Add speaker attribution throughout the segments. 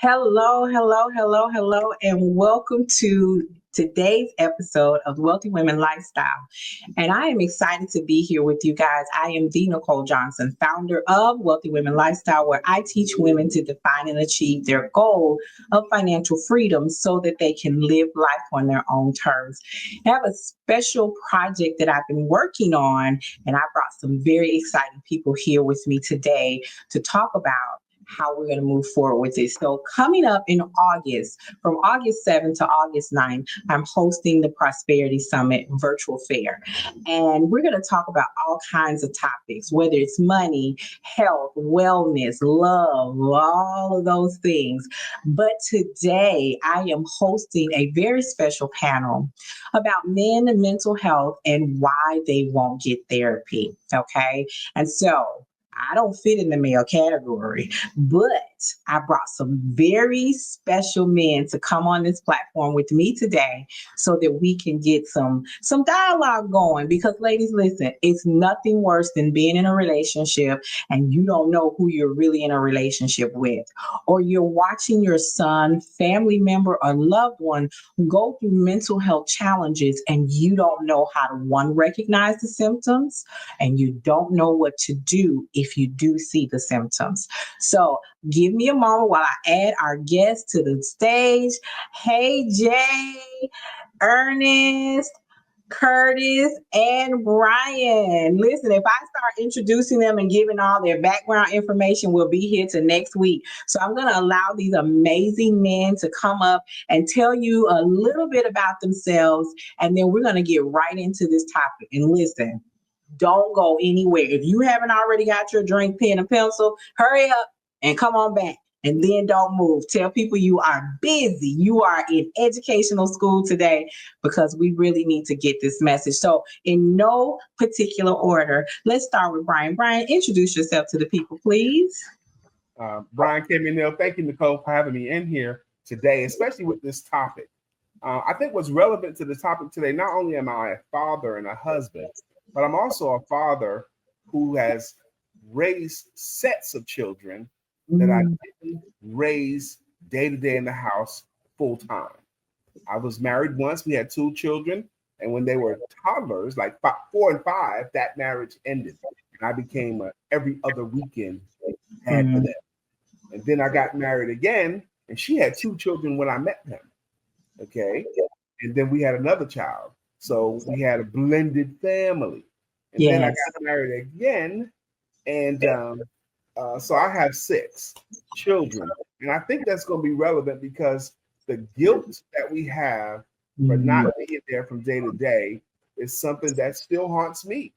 Speaker 1: Hello, hello, hello, hello, and welcome to today's episode of Wealthy Women Lifestyle. And I am excited to be here with you guys. I am the Nicole Johnson, founder of Wealthy Women Lifestyle, where I teach women to define and achieve their goal of financial freedom so that they can live life on their own terms. I have a special project that I've been working on, and I brought some very exciting people here with me today to talk about how we're going to move forward with this. So coming up in August, from August 7th to August 9th, I'm hosting the Prosperity Summit virtual fair. And we're going to talk about all kinds of topics, whether it's money, health, wellness, love, all of those things. But today I am hosting a very special panel about men and mental health and why they won't get therapy. Okay. And so I don't fit in the male category, but I brought some very special men to come on this platform with me today so that we can get some dialogue going. Because ladies, listen, it's nothing worse than being in a relationship and you don't know who you're really in a relationship with, or you're watching your son, family member, or loved one go through mental health challenges and you don't know how to, one, recognize the symptoms, and you don't know what to do if you do see the symptoms. So give me a moment while I add our guests to the stage. Hey, Jay, Ernest, Curtis, and Brian. Listen, if I start introducing them and giving all their background information, we'll be here till next week. So I'm going to allow these amazing men to come up and tell you a little bit about themselves, and then we're going to get right into this topic. And listen, don't go anywhere. If you haven't already got your drink, pen, and pencil, hurry up and come on back. And then don't move. Tell people you are busy. You are in educational school today because we really need to get this message. So, in no particular order, let's start with Brian. Brian, introduce yourself to the people, please.
Speaker 2: Brian K. McNeill, thank you, Nicole, for having me in here today, especially with this topic. I think what's relevant to the topic today, not only am I a father and a husband, but I'm also a father who has raised sets of children that I didn't raise day to day in the house full time. I was married once. We had two children. And when they were toddlers, like 4 and 5, that marriage ended. And I became a every other weekend dad for them. And then I got married again, and she had two children when I met him. Okay. And then we had another child. So we had a blended family. And then I got married again. And so I have 6 children. And I think that's going to be relevant because the guilt that we have for not being there from day to day is something that still haunts me.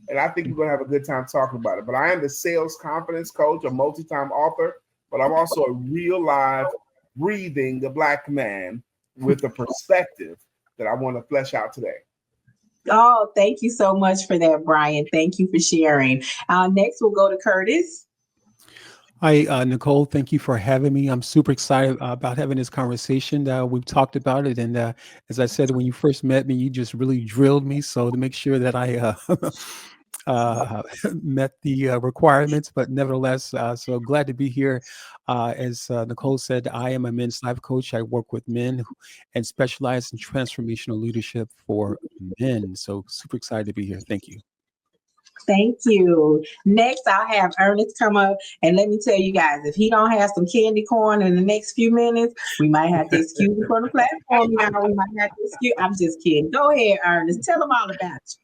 Speaker 2: And I think we're going to have a good time talking about it. But I am the sales confidence coach, a multi-time author, but I'm also a real live, breathing Black man with a perspective that I want to flesh out today.
Speaker 1: Oh, thank you so much for that, Brian. Thank you for sharing. Next, we'll go to Curtis.
Speaker 3: Hi, Nicole. Thank you for having me. I'm super excited about having this conversation. We've talked about it. And as I said, when you first met me, you just really drilled me. So to make sure that I met the requirements, but nevertheless, so glad to be here. As Nicole said, I am a men's life coach. I work with men and specialize in transformational leadership for men. So super excited to be here. Thank you.
Speaker 1: Thank you. Next, I'll have Ernest come up, and let me tell you guys, if he don't have some candy corn in the next few minutes, we might have to excuse him from the platform. Now we might have to excuse. I'm just kidding. Go ahead, Ernest. Tell them all about you.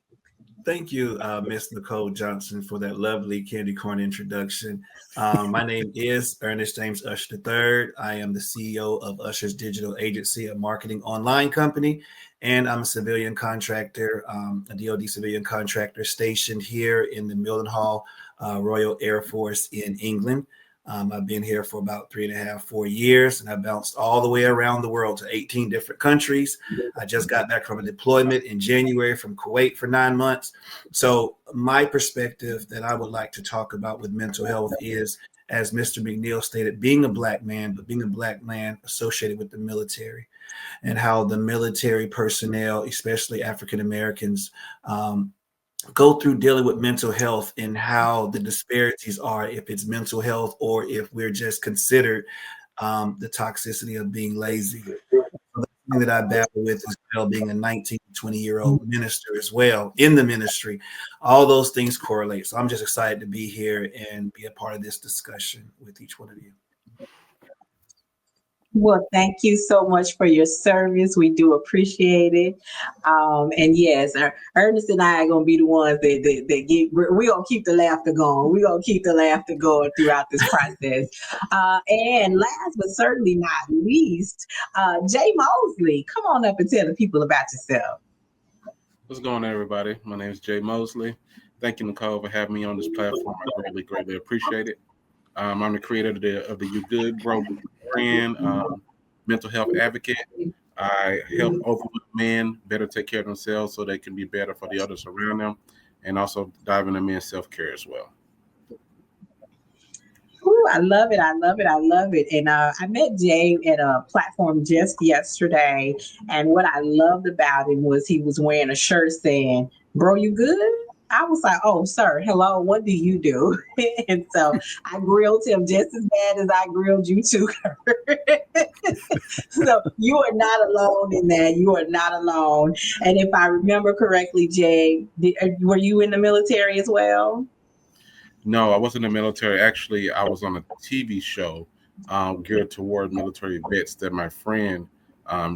Speaker 4: Thank you, Miss Nicole Johnson, for that lovely candy corn introduction. My name is Ernest James Usher III. I am the CEO of Usher's Digital Agency, a marketing online company, and I'm a civilian contractor, a DoD civilian contractor stationed here in the Mildenhall Royal Air Force in England. I've been here for about 3.5, 4 years, and I bounced all the way around the world to 18 different countries. I just got back from a deployment in January from Kuwait for 9 months. So my perspective that I would like to talk about with mental health is, as Mr. McNeill stated, being a Black man, but being a Black man associated with the military, and how the military personnel, especially African Americans, go through dealing with mental health and how the disparities are, if it's mental health or if we're just considered the toxicity of being lazy. The thing that I battle with as well, being a 19, 20-year-old minister as well in the ministry. All those things correlate. So I'm just excited to be here and be a part of this discussion with each one of you.
Speaker 1: Well, thank you so much for your service. We do appreciate it. And yes, Ernest and I are going to be the ones that get, we're going to keep the laughter going. We're going to keep the laughter going throughout this process. And last but certainly not least, Jay Mosely, come on up and tell the people about yourself.
Speaker 5: What's going on, everybody? My name is Jay Mosely. Thank you, Nicole, for having me on this platform. I greatly appreciate it. I'm the creator of the You Good Bro brand, mental health advocate. I help overlooked men better take care of themselves so they can be better for the others around them, and also dive into men's self-care as well.
Speaker 1: Ooh, I love it. I love it. I love it. And I met Jay at a platform just yesterday. And what I loved about him was he was wearing a shirt saying, "Bro, you good?" I was like, "Oh, sir, hello, what do you do?" And so I grilled him just as bad as I grilled you too. So you are not alone in that. You are not alone. And if I remember correctly, Jay, were you in the military as well?
Speaker 5: No, I wasn't in the military. Actually, I was on a TV show geared toward military vets that my friend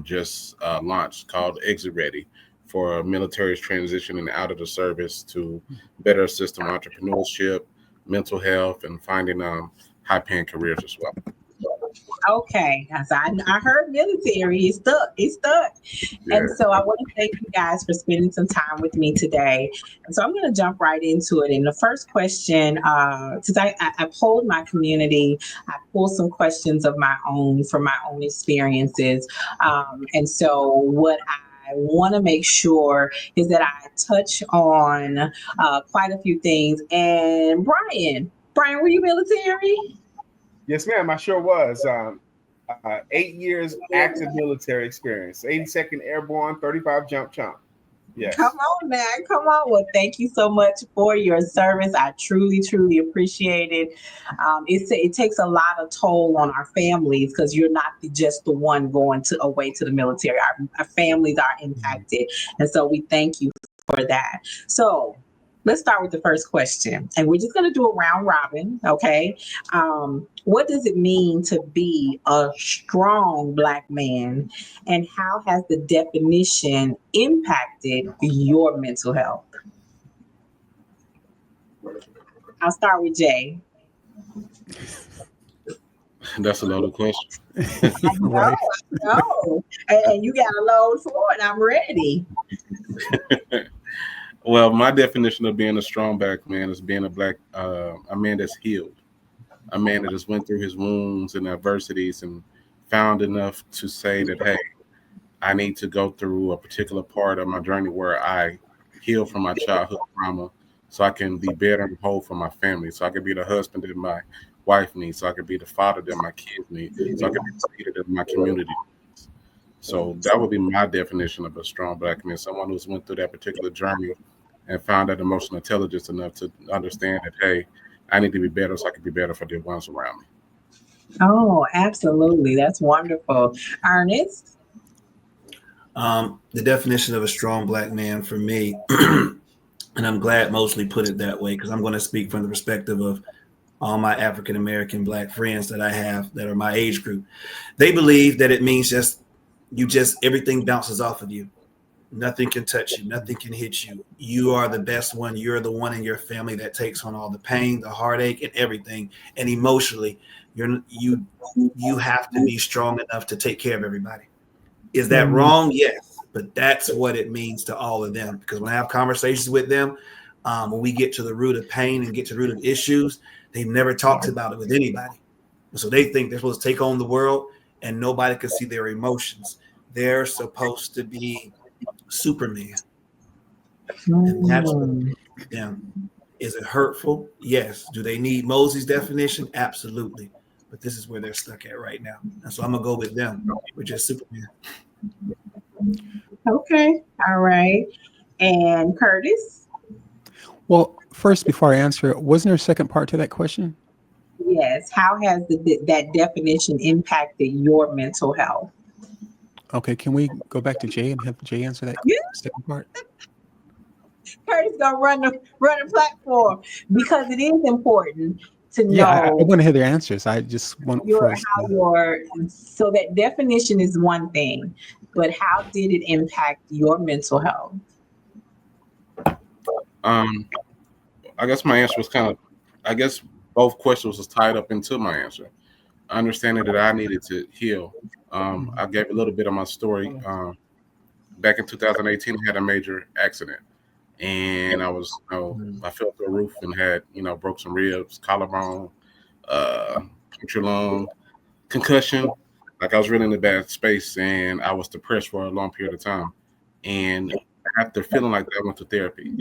Speaker 5: just launched called Exit Ready for military's transitioning out of the service to better assist them entrepreneurship, mental health, and finding high-paying careers as well.
Speaker 1: Okay, so I heard military. It's stuck.
Speaker 5: Yeah.
Speaker 1: And so I want to thank you guys for spending some time with me today. And so I'm going to jump right into it. And the first question, since I polled my community, I pulled some questions of my own from my own experiences. And so what I want to make sure is that I touch on quite a few things. And Brian, were you military?
Speaker 2: Yes, ma'am. I sure was. 8 years active military experience. 82nd Airborne, 35 Jump Chomp. Yes.
Speaker 1: Come on now. Come on. Well, thank you so much for your service. I truly, truly appreciate it. It takes a lot of toll on our families because you're not just the one going away to the military. Our families are impacted. And so we thank you for that. So let's start with the first question. And we're just going to do a round robin. Okay. What does it mean to be a strong Black man, and how has the definition impacted your mental health? I'll start with Jay.
Speaker 5: That's a loaded question.
Speaker 1: Right. I know. And you got a load for it. I'm ready.
Speaker 5: Well, my definition of being a strong Black man is being a man that's healed, a man that has went through his wounds and adversities and found enough to say that, hey, I need to go through a particular part of my journey where I heal from my childhood trauma so I can be better and whole for my family, so I can be the husband that my wife needs, so I can be the father that my kids need, so I can be the leader that my community needs. So that would be my definition of a strong Black man, someone who's went through that particular journey and found that emotional intelligence enough to understand that, hey, I need to be better so I can be better for the ones around me.
Speaker 1: Oh, absolutely. That's wonderful. Ernest?
Speaker 4: The definition of a strong Black man for me, and I'm glad Mosely put it that way, because I'm going to speak from the perspective of all my African-American Black friends that I have that are my age group. They believe that it means everything bounces off of you. Nothing can touch you. Nothing can hit you. You are the best one. You're the one in your family that takes on all the pain, the heartache, and everything. And emotionally, you have to be strong enough to take care of everybody. Is that wrong? Yes. But that's what it means to all of them. Because when I have conversations with them, when we get to the root of pain and get to the root of issues, they've never talked about it with anybody. So they think they're supposed to take on the world and nobody can see their emotions. They're supposed to be Superman. And that's them. Is it hurtful? Yes. Do they need Mosey's definition? Absolutely. But this is where they're stuck at right now. And so I'm going to go with them. We're just Superman.
Speaker 1: Okay. All right. And Curtis?
Speaker 3: Well, first, before I answer, wasn't there a second part to that question?
Speaker 1: Yes. How has that definition impacted your mental health?
Speaker 3: Okay, can we go back to Jay and have Jay answer that
Speaker 1: Yeah,
Speaker 3: second part?
Speaker 1: Curtis gonna run the platform because it is important to
Speaker 3: Yeah, I
Speaker 1: know
Speaker 3: want to hear their answers. I just want
Speaker 1: your
Speaker 3: first.
Speaker 1: how your so that definition is one thing, but how did it impact your mental health?
Speaker 5: Um, I guess my answer was kind of, I guess both questions was tied up into my answer. Understanding that I needed to heal. I gave a little bit of my story. Back in 2018, I had a major accident, and I fell through a roof and had, broke some ribs, collarbone, punctured lung, concussion. Like I was really in a bad space, and I was depressed for a long period of time. And after feeling like that, I went to therapy.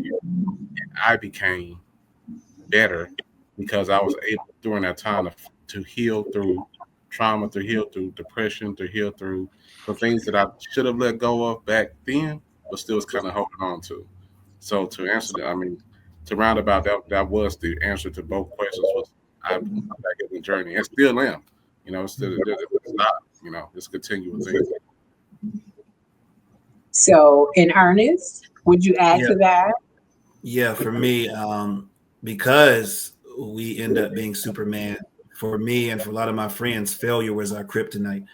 Speaker 5: I became better because I was able during that time to heal through trauma, to heal through depression, to heal through some things that I should have let go of back then, but still was kind of holding on to. So to answer that, I mean, to round about that was the answer to both questions. Was I back in the journey and still am. It's still it's not. It's a continual thing.
Speaker 1: So, in earnest, would you add
Speaker 4: Yeah,
Speaker 1: to that?
Speaker 4: yeah. For me, because we end up being Superman. For me and for a lot of my friends, failure was our kryptonite.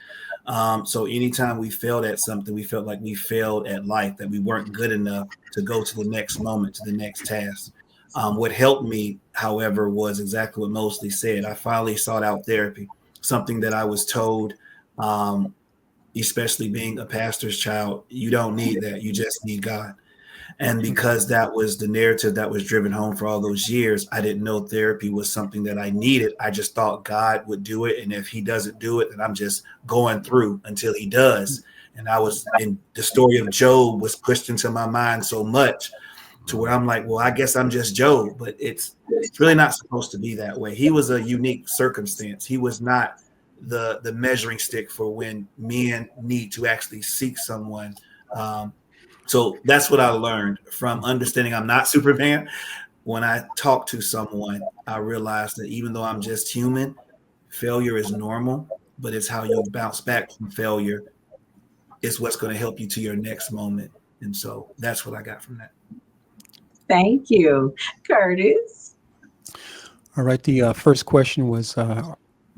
Speaker 4: So anytime we failed at something, we felt like we failed at life, that we weren't good enough to go to the next moment, to the next task. What helped me, however, was exactly what Mosley said. I finally sought out therapy, something that I was told, especially being a pastor's child, you don't need that. You just need God. And because that was the narrative that was driven home for all those years, I didn't know therapy was something that I needed. I just thought God would do it. And if he doesn't do it, then I'm just going through until he does. And I was in the story of Job was pushed into my mind so much to where I'm like, well, I guess I'm just Job, but it's really not supposed to be that way. He was a unique circumstance. He was not the measuring stick for when men need to actually seek someone. So that's what I learned from understanding I'm not Superman. When I talk to someone, I realize that even though I'm just human, failure is normal, but it's how you bounce back from failure is what's going to help you to your next moment. And so that's what I got from that.
Speaker 1: Thank you, Curtis.
Speaker 3: All right. The first question was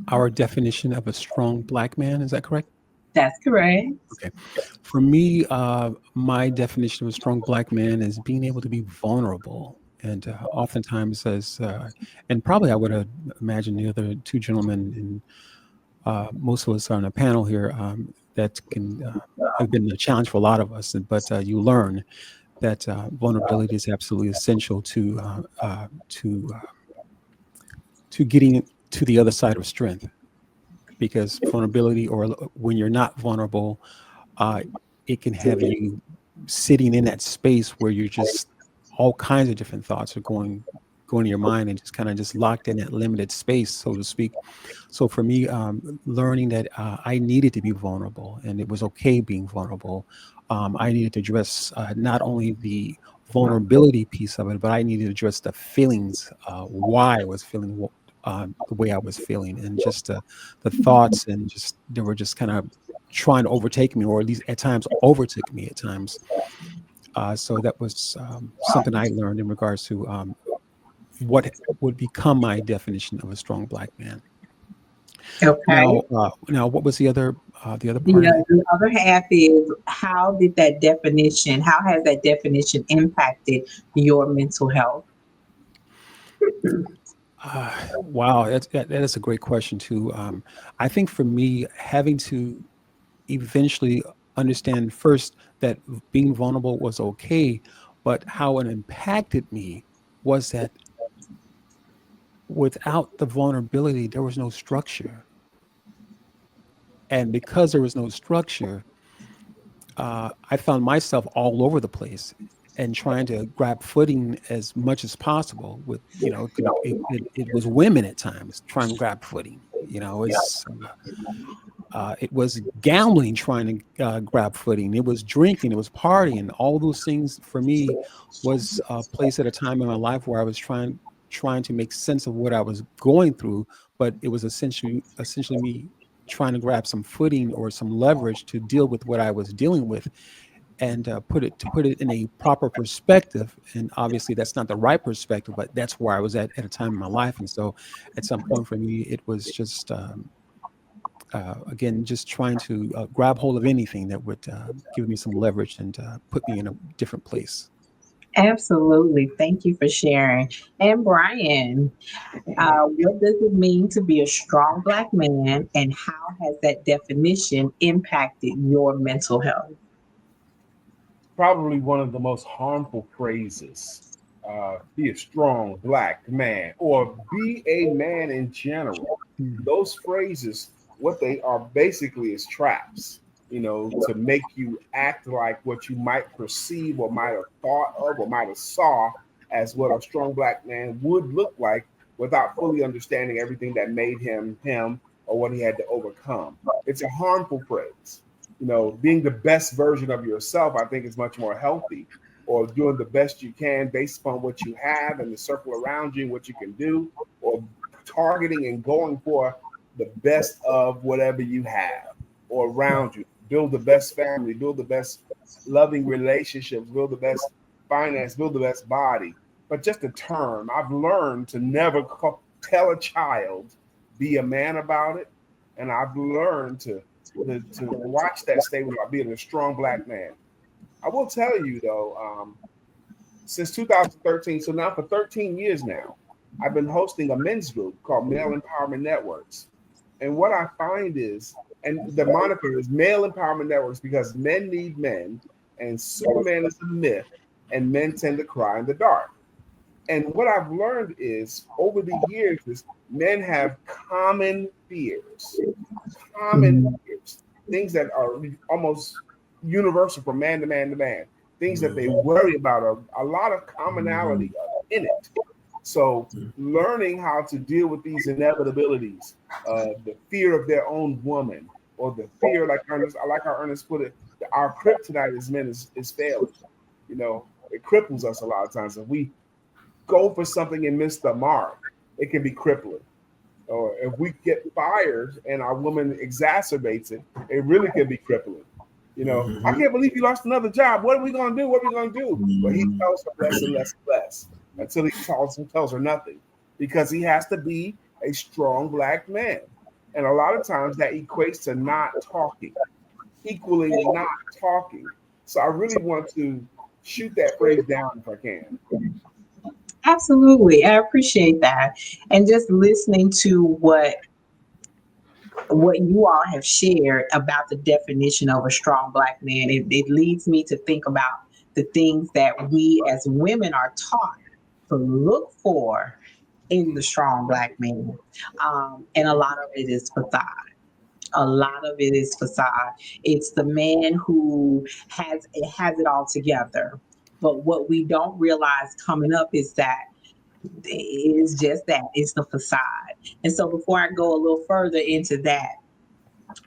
Speaker 3: our definition of a strong Black man. Is that correct?
Speaker 1: That's correct.
Speaker 3: Okay. For me, my definition of a strong Black man is being able to be vulnerable. And oftentimes, and probably I would imagine the other two gentlemen, and most of us on the panel here, that can have been a challenge for a lot of us. But you learn that vulnerability is absolutely essential to getting to the other side of strength. Because vulnerability, or when you're not vulnerable, it can have you sitting in that space where you're just all kinds of different thoughts are going in your mind, and just kind of just locked in that limited space, so to speak. So for me, learning that I needed to be vulnerable, and it was okay being vulnerable. I needed to address not only the vulnerability piece of it, but I needed to address the feelings, why I was feeling the way I was feeling, and just the thoughts, and just they were just kind of trying to overtake me, or at least at times overtook me at times. So that was something I learned in regards to what would become my definition of a strong Black man.
Speaker 1: Okay.
Speaker 3: Now, what was the other part of it?
Speaker 1: The other half is how has that definition impacted your mental health?
Speaker 3: Wow, that is a great question too. I think for me, having to eventually understand first that being vulnerable was okay, but how it impacted me was that without the vulnerability, there was no structure. And because there was no structure, I found myself all over the place and trying to grab footing as much as possible with, it was women at times trying to grab footing. It was gambling, trying to grab footing. It was drinking. It was partying. All those things for me was a place at a time in my life where I was trying trying to make sense of what I was going through, but it was essentially me trying to grab some footing or some leverage to deal with what I was dealing with, and put it in a proper perspective. And obviously that's not the right perspective, but that's where I was at a time in my life. And so at some point for me, it was just again, just trying to grab hold of anything that would give me some leverage and put me in a different place.
Speaker 1: Absolutely. Thank you for sharing. And Brian, what does it mean to be a strong Black man, and how has that definition impacted your mental health?
Speaker 2: Probably one of the most harmful phrases. Be a strong Black man, or be a man in general.
Speaker 3: Mm.
Speaker 2: Those phrases, what they are basically is traps, to make you act like what you might perceive or might have thought of or might have saw as what a strong Black man would look like, without fully understanding everything that made him him, or what he had to overcome. It's a harmful phrase. Being the best version of yourself, I think, is much more healthy, or doing the best you can based upon what you have and the circle around you and what you can do, or targeting and going for the best of whatever you have or around you. Build the best family, build the best loving relationships, build the best finance, build the best body. But just a term, I've learned to never tell a child, be a man about it. And I've learned to watch that statement about being a strong Black man. I will tell you though, since 2013, so now for 13 years now, I've been hosting a men's group called Male Empowerment Networks. And what I find is, and the moniker is Male Empowerment Networks, because men need men, and Superman is a myth, and men tend to cry in the dark. And what I've learned is, over the years, is men have common fears, things that are almost universal from man to man to man, things that they worry about, are a lot of commonality in it. So learning how to deal with these inevitabilities, the fear of their own woman, or the fear, I like how Ernest put it, our kryptonite as men is failing. It cripples us a lot of times. If we go for something and miss the mark, it can be crippling. Or if we get fired and our woman exacerbates it, it really can be crippling. I can't believe you lost another job. What are we going to do? What are we going to do? But he tells her less and less and less, until he tells her nothing, because he has to be a strong Black man. And a lot of times that equates to not talking, equaling not talking. So I really want to shoot that phrase down if I can.
Speaker 1: Absolutely. I appreciate that. And just listening to what you all have shared about the definition of a strong Black man, it leads me to think about the things that we as women are taught to look for in the strong Black man. And a lot of it is facade. A lot of it is facade. It's the man who has it all together. But what we don't realize coming up is that it's just that, it's the facade. And so before I go a little further into that,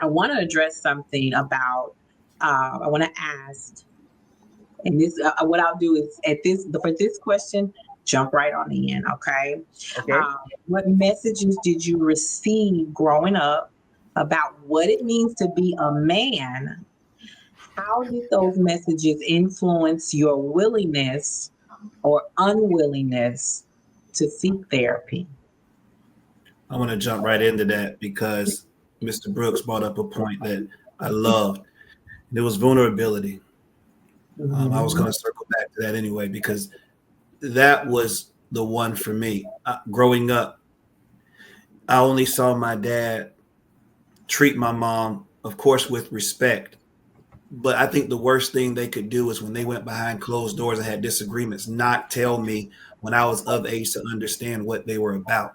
Speaker 1: I want to address something about, I want to ask, and this, what I'll do is for this question, jump right on in, okay?
Speaker 2: Okay.
Speaker 1: What messages did you receive growing up about what it means to be a man? How did those messages influence your willingness or unwillingness to seek therapy?
Speaker 4: I want to jump right into that because Mr. Brooks brought up a point that I loved. There was vulnerability. I was going to circle back to that anyway, because that was the one for me. Growing up, I only saw my dad treat my mom, of course, with respect. But I think the worst thing they could do is when they went behind closed doors and had disagreements, not tell me when I was of age to understand what they were about.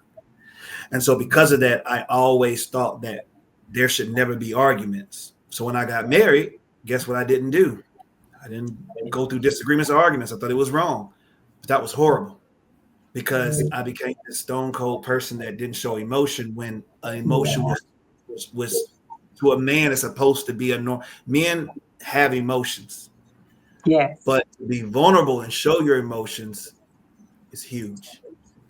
Speaker 4: And so because of that, I always thought that there should never be arguments. So when I got married, guess what I didn't do? I didn't go through disagreements or arguments. I thought it was wrong. But that was horrible, because I became this stone cold person that didn't show emotion, when an emotion was to a man is supposed to be a norm. Men have emotions.
Speaker 1: Yes.
Speaker 4: But to be vulnerable and show your emotions is huge,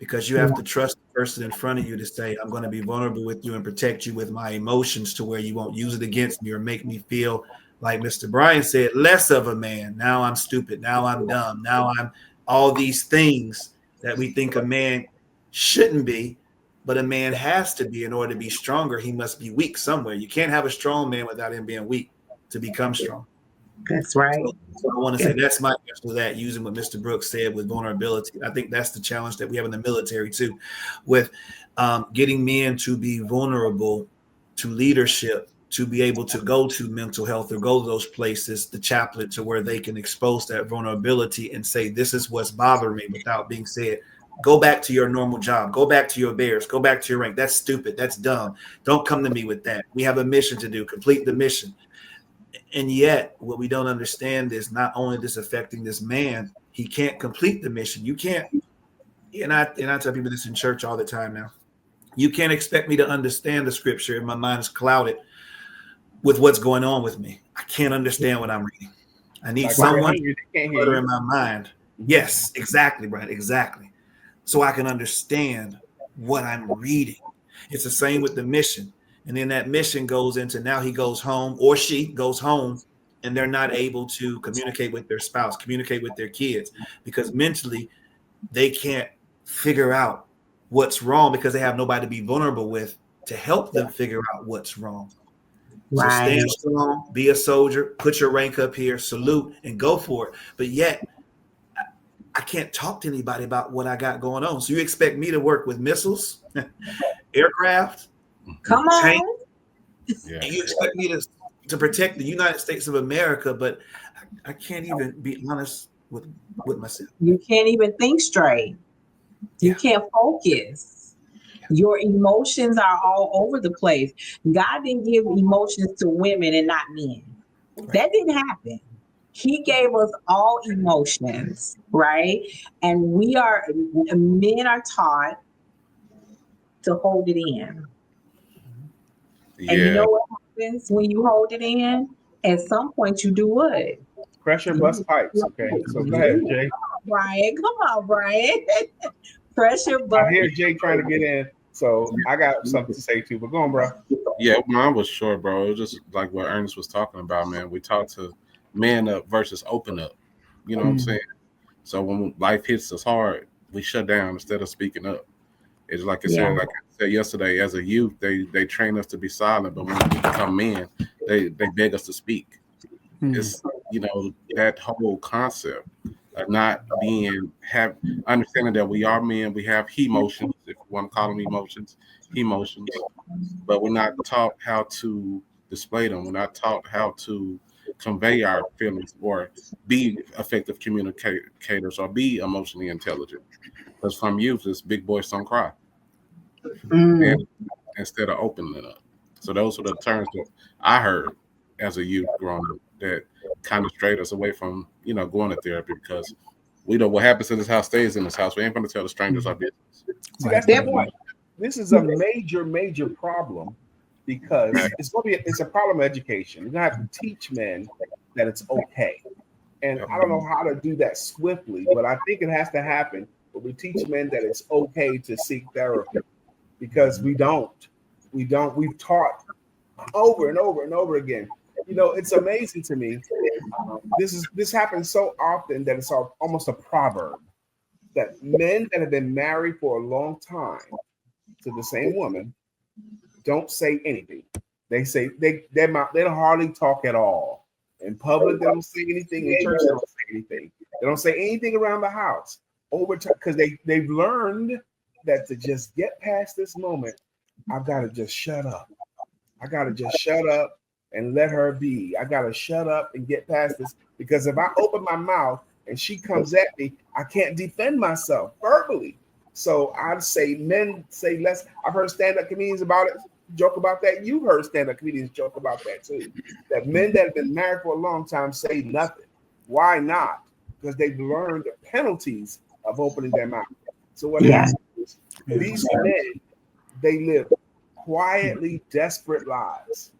Speaker 4: because you have to trust the person in front of you to say, I'm going to be vulnerable with you and protect you with my emotions to where you won't use it against me or make me feel like Mr. Bryan said, less of a man. Now I'm stupid. Now I'm dumb. Now I'm all these things that we think a man shouldn't be, but a man has to be in order to be stronger. He must be weak somewhere. You can't have a strong man without him being weak to become strong.
Speaker 1: That's right.
Speaker 4: So I want to say that's my answer to that, using what Mr. Brooks said with vulnerability. I think that's the challenge that we have in the military too, with getting men to be vulnerable to leadership, to be able to go to mental health or go to those places, the chaplain, to where they can expose that vulnerability and say, this is what's bothering me, without being said, go back to your normal job, go back to your bears, go back to your rank. That's stupid. That's dumb. Don't come to me with that. We have a mission to do. Complete the mission. And yet, what we don't understand is not only this affecting this man, he can't complete the mission. You can't, and I tell people this in church all the time now. You can't expect me to understand the scripture if my mind is clouded with what's going on with me. I can't understand what I'm reading. I need someone to put in my mind. Yes, exactly, Brian, exactly. So I can understand what I'm reading. It's the same with the mission. And then that mission goes into, now he goes home, or she goes home, and they're not able to communicate with their spouse, communicate with their kids, because mentally they can't figure out what's wrong, because they have nobody to be vulnerable with to help them figure out what's wrong. So stand strong, be a soldier, put your rank up here, salute, and go for it. But yet, I can't talk to anybody about what I got going on. So you expect me to work with missiles, aircraft,
Speaker 1: come on,
Speaker 4: tanks, and you expect me to protect the United States of America, but I can't even be honest with myself.
Speaker 1: You can't even think straight. You can't focus. Your emotions are all over the place. God didn't give emotions to women and not men. That didn't happen. He gave us all emotions, right? And men are taught to hold it in. And you know what happens when you hold it in? At some point, you do what?
Speaker 2: Pressure bust pipes. Okay, so go ahead, Jay.
Speaker 1: Come on, Brian. Pressure bust.
Speaker 2: I hear Jay trying to get in, so I got something to say too. But go on, bro.
Speaker 5: Yeah, mine was short, bro. It was just like what Ernest was talking about, man. We talked to man up versus open up. You know what I'm saying? So when life hits us hard, we shut down instead of speaking up. It's like I said yesterday, as a youth, they train us to be silent, but when we become men, they beg us to speak. It's, you know, that whole concept of not understanding that we are men, we have emotions, if you want to call them emotions, but we're not taught how to display them. We're not taught how to convey our feelings or be effective communicators or be emotionally intelligent. Because from youth, it's big boys don't cry. And instead of opening it up. So those were the terms that I heard as a youth growing up that kind of strayed us away from, you know, going to therapy, because we know what happens in this house stays in this house. We ain't going to tell the strangers our business.
Speaker 2: See, that's the point. This is a major problem, because it's a problem of education. You're going to have to teach men that it's okay. And I don't know how to do that swiftly, but I think it has to happen. But we teach men that it's okay to seek therapy, because we've taught over and over and over again. You know, it's amazing to me. This happens so often that it's almost a proverb that men that have been married for a long time to the same woman don't say anything. They say they don't hardly talk at all. In public, they don't say anything. In church, they don't say anything. They don't say anything around the house. Over time, because they've learned that to just get past this moment, I've got to just shut up. I got to just shut up and let her be. I got to shut up and get past this, because if I open my mouth and she comes at me, I can't defend myself verbally. So I'd say men say less. I've heard stand-up comedians joke about that. You've heard stand-up comedians joke about that too. That men that have been married for a long time say nothing. Why not? Because they've learned the penalties of opening their mouth. So what happens is these men, they live quietly desperate lives.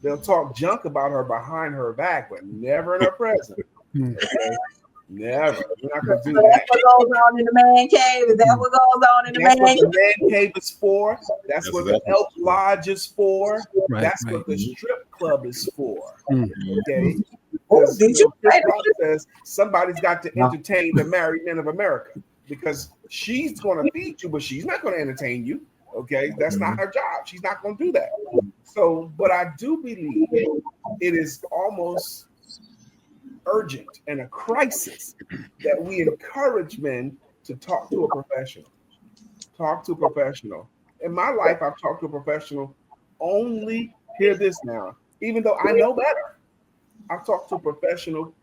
Speaker 2: They'll talk junk about her behind her back, but never in her presence. Okay? Never. We're not gonna do
Speaker 1: So
Speaker 2: that.
Speaker 1: that's what goes on in the man cave. Is that what goes on in the
Speaker 2: That's
Speaker 1: man
Speaker 2: what
Speaker 1: cave?
Speaker 2: the man cave is for. That's
Speaker 5: That's
Speaker 2: what the
Speaker 5: exactly
Speaker 2: elk lodge is for.
Speaker 3: Right,
Speaker 2: That's
Speaker 3: right.
Speaker 2: what the strip club is for.
Speaker 3: Mm.
Speaker 2: Okay.
Speaker 1: Oh,
Speaker 2: Because
Speaker 1: did you
Speaker 2: Chris
Speaker 1: say
Speaker 2: Rock says somebody's got to entertain the married men of America because she's going to feed you, but she's not going to entertain you. Okay, that's not her job. She's not going to do that. So, but I do believe it is almost urgent and a crisis that we encourage men to talk to a professional. Talk to a professional. In my life, I've talked to a professional only, hear this now, even though I know better. I've talked to a professional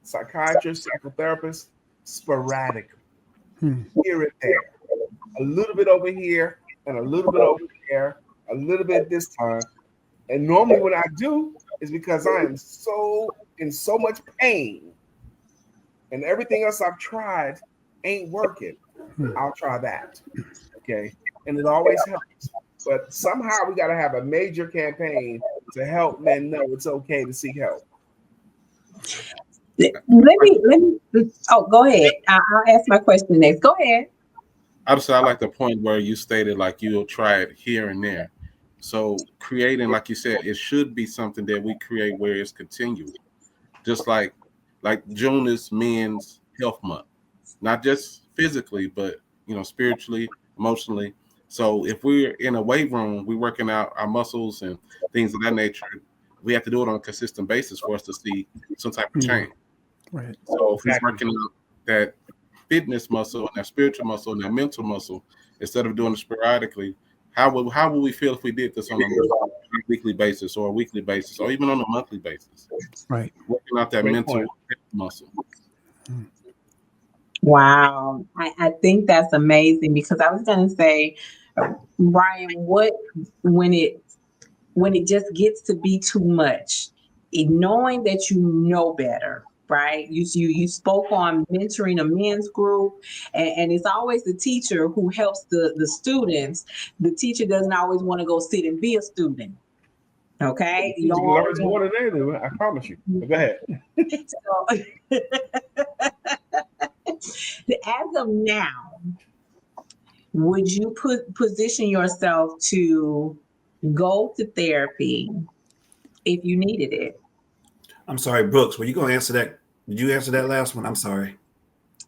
Speaker 2: psychiatrist, psychotherapist sporadically, here and there, a little bit over here and a little bit over there, a little bit this time. And normally when I do is because I am in so much pain and everything else I've tried ain't working. I'll try that. Okay. And it always helps. But somehow we got to have a major campaign to help men know it's okay to seek help.
Speaker 1: Let me. Oh, go ahead. I'll ask my question next. Go ahead.
Speaker 5: Obviously, I like the point where you stated like you'll try it here and there. So creating, like you said, it should be something that we create where it's continual. Just like June is Men's Health Month, not just physically, but spiritually, emotionally. So if we're in a weight room, we're working out our muscles and things of that nature. We have to do it on a consistent basis for us to see some type of change.
Speaker 3: Right.
Speaker 5: So if we're working out that fitness muscle and that spiritual muscle and that mental muscle, instead of doing it sporadically, how would we feel if we did this on a weekly basis or a weekly basis or even on a monthly basis?
Speaker 3: Right.
Speaker 5: Working out that
Speaker 2: Great
Speaker 5: mental
Speaker 2: point.
Speaker 5: muscle.
Speaker 1: Wow. I think that's amazing because I was going to say, Brian, when it just gets to be too much, knowing that you know better, right? You spoke on mentoring a men's group, and it's always the teacher who helps the students. The teacher doesn't always want to go sit and be a student. Okay,
Speaker 2: You learn more than they do, I promise you. But go ahead.
Speaker 1: So, as of now, would you position yourself to go to therapy if you needed it?
Speaker 4: I'm sorry, Brooks, were you going to answer that? Did you answer that last one? I'm sorry.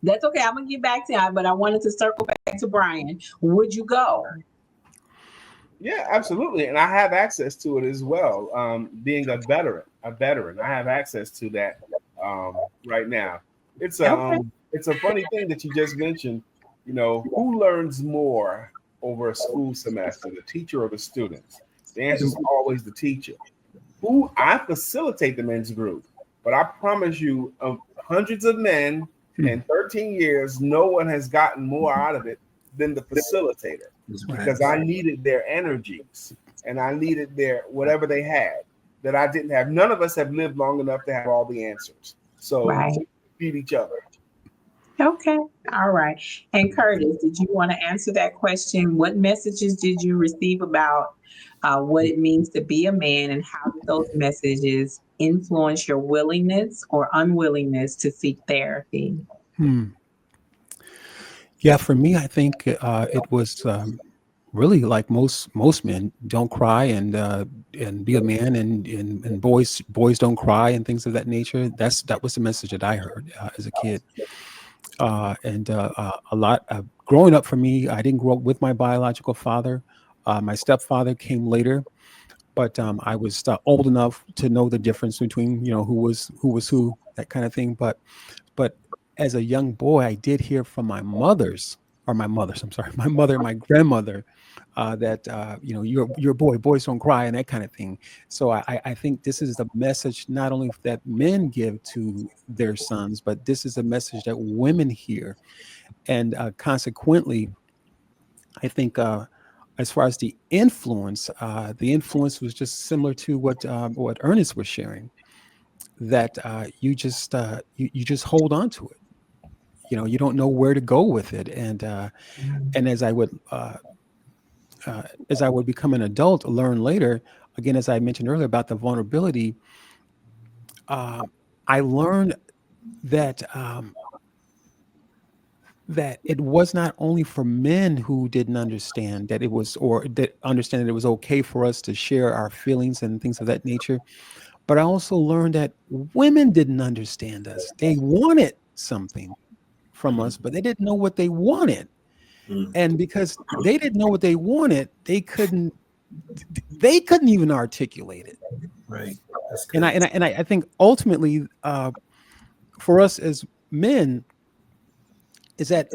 Speaker 1: That's okay. I'm gonna get back to you, but I wanted to circle back to Brian. Would you go?
Speaker 2: Yeah, absolutely. And I have access to it as well. Being a veteran, I have access to that right now. It's
Speaker 1: Okay.
Speaker 2: it's a funny thing that you just mentioned. Who learns more over a school semester, the teacher or the students? The answer is always the teacher. Who I facilitate the men's group, but I promise you, of hundreds of men in 13 years, no one has gotten more out of it than the facilitator because I needed their energies and I needed their whatever they had that I didn't have. None of us have lived long enough to have all the answers. So
Speaker 1: Right.
Speaker 2: we feed each other.
Speaker 1: Okay. All right. And Curtis, did you want to answer that question? What messages did you receive about what it means to be a man, and how did those messages influence your willingness or unwillingness to seek therapy?
Speaker 3: Yeah, for me, I think it was really like most men don't cry and be a man, and boys don't cry and things of that nature. That was the message that I heard as a kid. And a lot growing up for me, I didn't grow up with my biological father. My stepfather came later, but I was old enough to know the difference between who was who, that kind of thing. But as a young boy, I did hear from my mothers, I'm sorry, my mother and my grandmother, that you're a boy, boys don't cry, and that kind of thing. So I think this is the message not only that men give to their sons, but this is a message that women hear, and consequently, I think as far as the influence was just similar to what Ernest was sharing. That you just hold on to it. You don't know where to go with it, and as I would become an adult, learn later, again, as I mentioned earlier about the vulnerability, I learned that that it was not only for men who didn't understand that it was, or that understand that it was okay for us to share our feelings and things of that nature, but I also learned that women didn't understand us. They wanted something from us, but they didn't know what they wanted.
Speaker 4: Mm.
Speaker 3: And because they didn't know what they wanted, they couldn't even articulate it.
Speaker 4: Right. That's
Speaker 3: And
Speaker 4: good.
Speaker 3: I think ultimately, for us as men, is that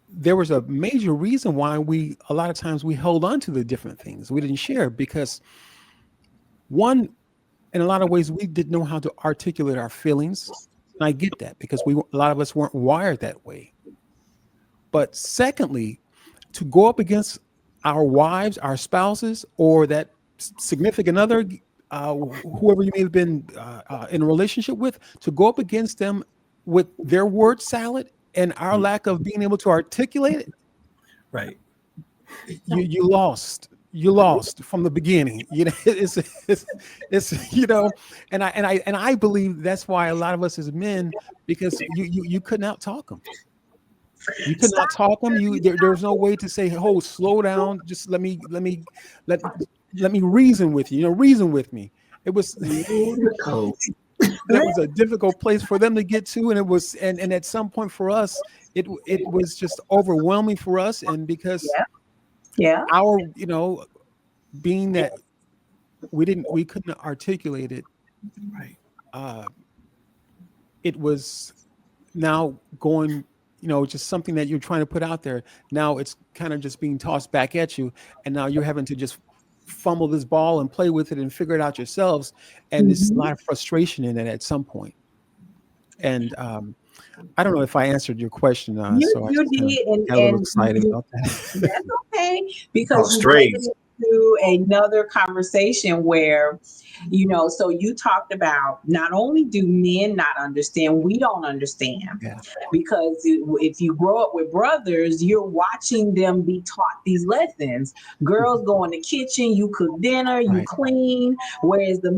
Speaker 3: there was a major reason why a lot of times we held on to the different things we didn't share, because one, in a lot of ways, we didn't know how to articulate our feelings. And I get that, because a lot of us weren't wired that way. But secondly, to go up against our wives, our spouses, or that significant other, whoever you may have been in a relationship with, to go up against them with their word salad and our lack of being able to articulate it,
Speaker 4: Right.
Speaker 3: you lost. You lost from the beginning. You know, it's and I believe that's why a lot of us as men, because you couldn't out talk them. You could not talk them. There's no way to say, "Oh, slow down. Just let let me reason with you. You know, reason with me." It was
Speaker 4: Nicole.
Speaker 3: that was a difficult place for them to get to, and it was, and at some point for us, it was just overwhelming for us, and because
Speaker 1: Yeah.
Speaker 3: our, being that we couldn't articulate it,
Speaker 4: Right.
Speaker 3: it was now going, just something that you're trying to put out there. Now it's kind of just being tossed back at you, and now you're having to just fumble this ball and play with it and figure it out yourselves. And there's a lot of frustration in it at some point. And I don't know if I answered your question, so I
Speaker 1: You
Speaker 3: just kind of
Speaker 1: did,
Speaker 3: got a little
Speaker 1: and
Speaker 3: excited
Speaker 1: you,
Speaker 3: about that.
Speaker 1: that's okay,
Speaker 4: Oh,
Speaker 1: because you led
Speaker 4: strays.
Speaker 1: into another conversation where, so you talked about not only do men not understand, we don't understand.
Speaker 3: Yeah.
Speaker 1: Because if you grow up with brothers, you're watching them be taught these lessons. Girls go in the kitchen, you cook dinner, you
Speaker 3: Right.
Speaker 1: clean. Whereas the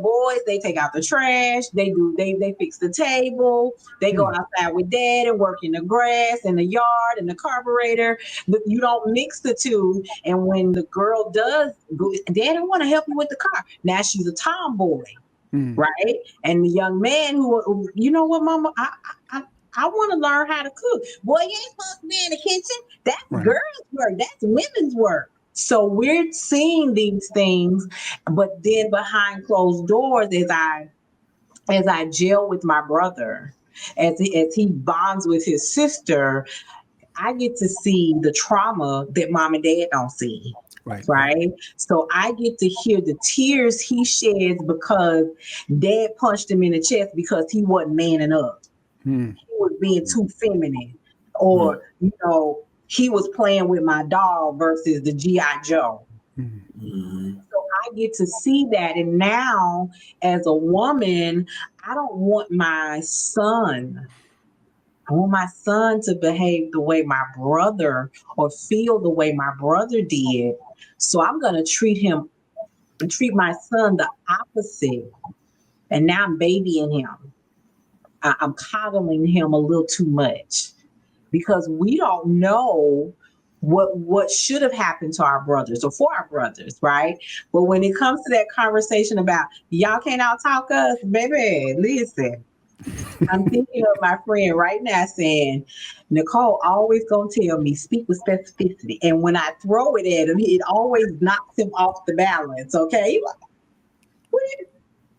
Speaker 1: boys, they take out the trash, they fix the table, they go outside with dad and work in the grass and the yard and the carburetor. But you don't mix the two. And when the girl does, dad, I want to help you with the car. Now she's a tomboy.
Speaker 3: Mm.
Speaker 1: Right. And the young man who, you know what, mama, I want to learn how to cook. Boy, you ain't supposed to be in the kitchen. That's
Speaker 3: Right.
Speaker 1: girls' work. That's women's work. So we're seeing these things, but then behind closed doors, as I gel with my brother, as he bonds with his sister, I get to see the trauma that mom and dad don't see.
Speaker 3: Right.
Speaker 1: Right. So I get to hear the tears he sheds because dad punched him in the chest because he wasn't manning up.
Speaker 3: Mm.
Speaker 1: He was being too feminine, or he was playing with my doll versus the GI Joe.
Speaker 3: Mm.
Speaker 4: Mm-hmm.
Speaker 1: So I get to see that, and now as a woman, I don't want my son. I want my son to behave the way my brother, or feel the way my brother did. So I'm gonna treat my son the opposite. And now I'm babying him. I'm coddling him a little too much, because we don't know what should have happened to our brothers or for our brothers, right? But when it comes to that conversation about y'all can't out talk us, baby, listen. I'm thinking of my friend right now saying, Nicole always gonna tell me speak with specificity, and when I throw it at him, it always knocks him off the balance. Okay, what?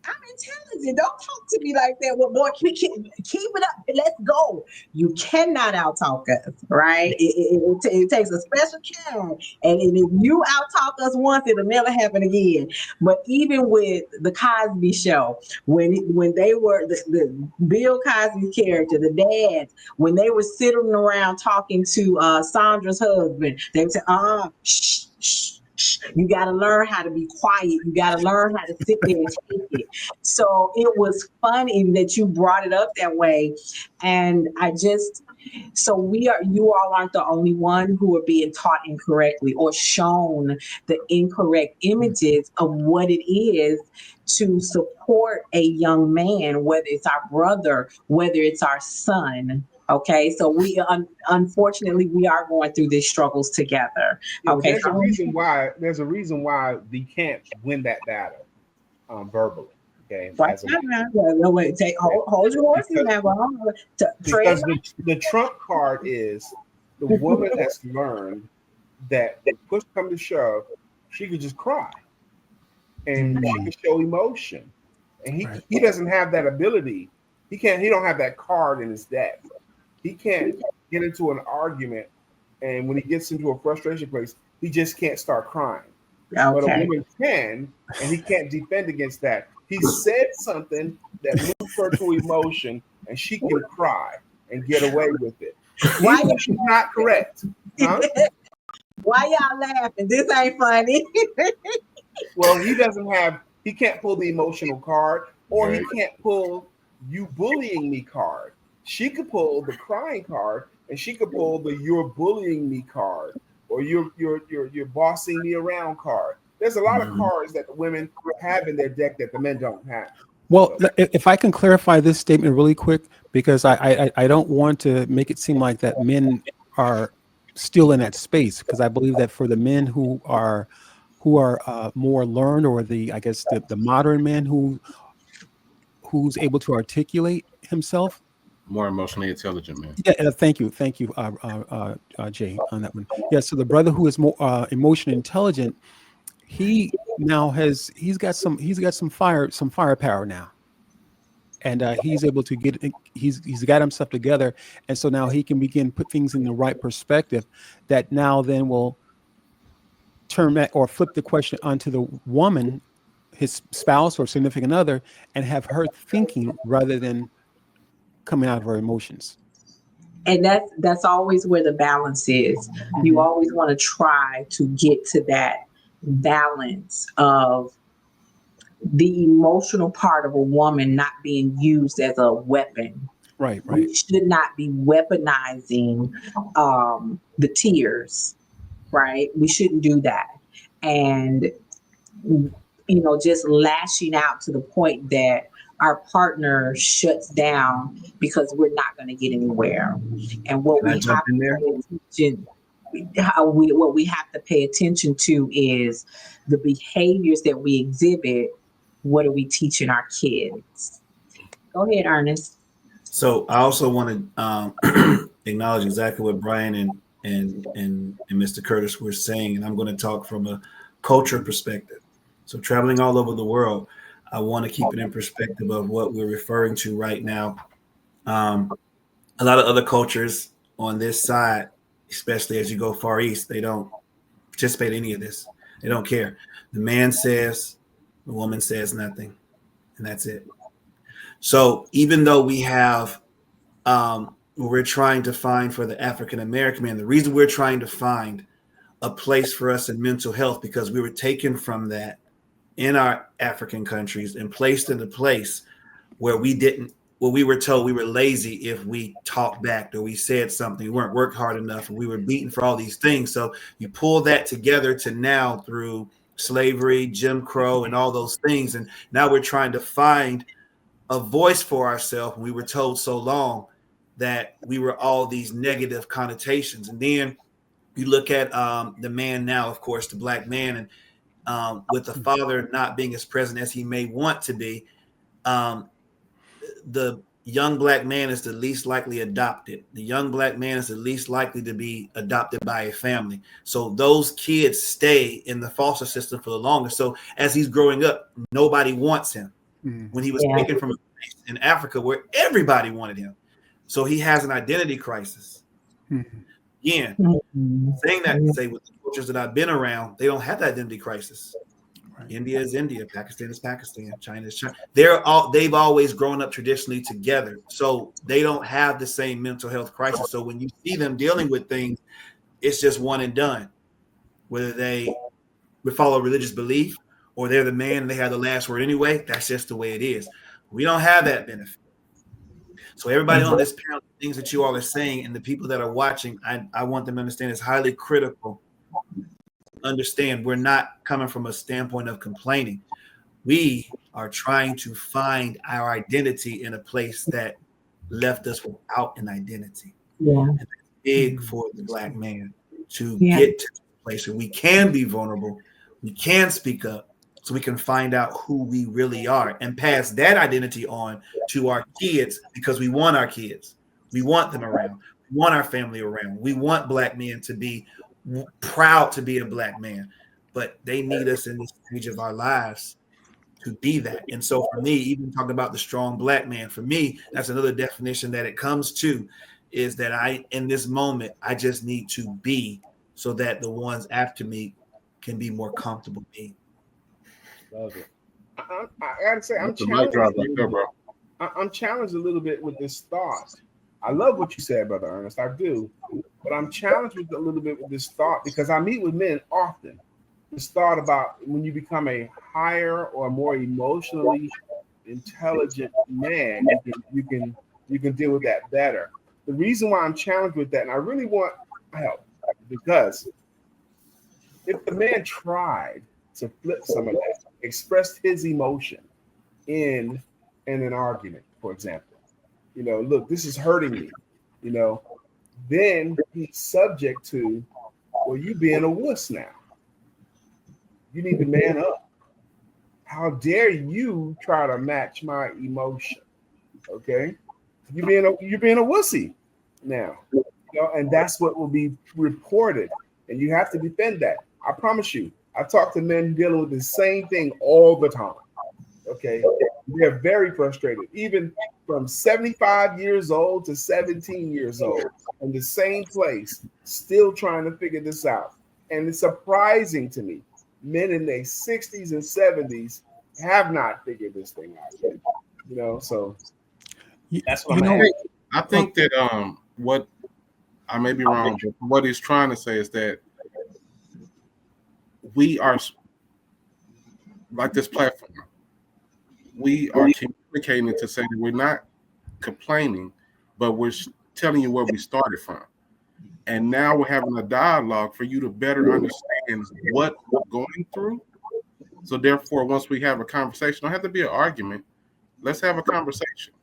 Speaker 1: I'm intelligent. Don't talk to me like that. Well, boy, keep it up. Let's go. You cannot out talk us, right? It takes a special kind. And if you out talk us once, it'll never happen again. But even with the Cosby Show, when they were the Bill Cosby's character, the dads, when they were sitting around talking to Sandra's husband, they would say, shh, shh. You got to learn how to be quiet. You got to learn how to sit there and take it. So it was funny that you brought it up that way. And you all aren't the only one who are being taught incorrectly or shown the incorrect images of what it is to support a young man, whether it's our brother, whether it's our son. Okay, so unfortunately we are going through these struggles together.
Speaker 2: Yeah,
Speaker 1: Okay,
Speaker 2: there's a reason why. There's a reason why the camps win that battle, verbally. Okay,
Speaker 1: right now, no, wait, hold your horses now.
Speaker 2: Because the trump card is the woman has learned that if push come to shove, she could just cry and she can show emotion, and he doesn't have that ability. He don't have that card in his deck. He can't get into an argument, and when he gets into a frustration place, he just can't start crying. Okay. But a woman can, and he can't defend against that. He said something that moved her to emotion, and she can cry and get away with it. Why she's not correct? Huh?
Speaker 1: Why y'all laughing? This ain't funny.
Speaker 2: Well, he can't pull the emotional card, or he can't pull you bullying me card. She could pull the crying card, and she could pull the you're bullying me card, or you're bossing me around card. There's a lot of cards that the women have in their deck that the men don't have.
Speaker 3: Well, if I can clarify this statement really quick, because I don't want to make it seem like that men are still in that space, because I believe that for the men who are more learned, or the modern man who's able to articulate himself,
Speaker 5: more emotionally intelligent man.
Speaker 3: Yeah, thank you, Jay, on that one. Yeah, so the brother who is more emotionally intelligent, he's got some firepower now, and he's able to he's got himself together, and so now he can begin put things in the right perspective, that now then will turn that or flip the question onto the woman, his spouse or significant other, and have her thinking rather than coming out of her emotions.
Speaker 1: And that's always where the balance is. You always want to try to get to that balance of the emotional part of a woman not being used as a weapon.
Speaker 3: Right.
Speaker 1: We should not be weaponizing the tears, right? We shouldn't do that. And, just lashing out to the point that our partner shuts down because we're not going to get anywhere. And what we have to pay attention to is the behaviors that we exhibit. What are we teaching our kids? Go ahead, Ernest.
Speaker 4: So I also want to acknowledge exactly what Brian and Mr. Curtis were saying, and I'm going to talk from a culture perspective. So traveling all over the world, I want to keep it in perspective of what we're referring to right now. A lot of other cultures on this side, especially as you go far east, they don't participate in any of this. They don't care. The man says, the woman says nothing, and that's it. So even though we have, we're trying to find for the African American man, the reason we're trying to find a place for us in mental health, because we were taken from that in our African countries and placed in a place where we were told we were lazy if we talked back or we said something, we weren't worked hard enough, and we were beaten for all these things. So you pull that together to now through slavery, Jim Crow, and all those things. And now we're trying to find a voice for ourselves. We were told so long that we were all these negative connotations. And then you look at the man now, of course, the black man, and with the father not being as present as he may want to be, the young black man is the least likely adopted. The young black man is the least likely to be adopted by a family. So those kids stay in the foster system for the longest. So as he's growing up, nobody wants him. When he was taken from a place in Africa where everybody wanted him. So he has an identity crisis. Again, saying that to say with the cultures that I've been around, they don't have that identity crisis. Right. India is India, Pakistan is Pakistan, China is China. They've always grown up traditionally together. So they don't have the same mental health crisis. So when you see them dealing with things, it's just one and done. Whether they follow religious belief, or they're the man and they have the last word anyway. That's just the way it is. We don't have that benefit. So everybody on this panel, things that you all are saying, and the people that are watching, I want them to understand it's highly critical. Understand we're not coming from a standpoint of complaining. We are trying to find our identity in a place that left us without an identity.
Speaker 1: Yeah.
Speaker 4: And that's big for the Black man to get to a place where we can be vulnerable, we can speak up, so we can find out who we really are and pass that identity on to our kids, because we want our kids. We want them around. We want our family around. We want Black men to be proud to be a Black man, but they need us in this stage of our lives to be that. And so for me, even talking about the strong Black man, for me, that's another definition that it comes to, is that in this moment, I just need to be so that the ones after me can be more comfortable being.
Speaker 2: Love it. I gotta say, I'm challenged. I'm challenged a little bit with this thought. I love what you said, Brother Ernest. I do, but I'm challenged with a little bit with this thought because I meet with men often. This thought about when you become a higher or more emotionally intelligent man, you can deal with that better. The reason why I'm challenged with that, and I really want help, because if the man tried to flip some of that, expressed his emotion in an argument, for example, look, this is hurting me, then he's subject to, well, you being a wuss now. You need to man up. How dare you try to match my emotion? Okay, you're being a wussy now, and that's what will be reported, and you have to defend that. I promise you. I talk to men dealing with the same thing all the time. Okay, they're very frustrated, even from 75 years old to 17 years old, in the same place, still trying to figure this out. And it's surprising to me. Men in their 60s and 70s have not figured this thing out yet. So that's what
Speaker 5: I think that what I may be wrong, but what he's trying to say is that we are like this platform. We are communicating to say that we're not complaining, but we're telling you where we started from. And now we're having a dialogue for you to better understand what we're going through. So therefore, once we have a conversation, don't have to be an argument. Let's have a conversation.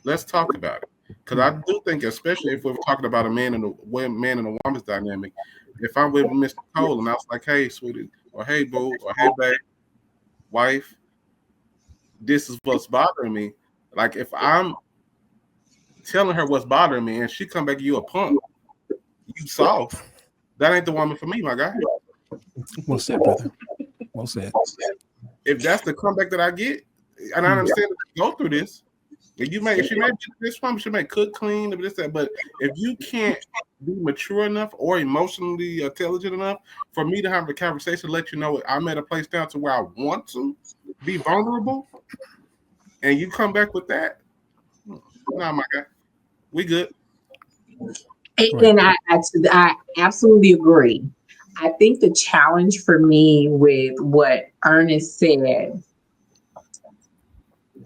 Speaker 5: Let's talk about it. Because I do think, especially if we're talking about a man and a woman's dynamic, if I'm with Mr. Cole and I was like, hey, sweetie, or hey, boo, or hey, babe, wife, this is what's bothering me. Like, if I'm telling her what's bothering me and she come back, you a punk, you soft, that ain't the woman for me, my guy.
Speaker 3: Well said, brother. Well said.
Speaker 5: If that's the comeback that I get, and I understand that you go through this, and she may be this woman, she may cook, clean, this, that, but if you can't be mature enough or emotionally intelligent enough for me to have a conversation, let you know I'm at a place down to where I want to be vulnerable, and you come back with that, nah, my guy, we good.
Speaker 1: And I absolutely agree. I think the challenge for me with what Ernest said,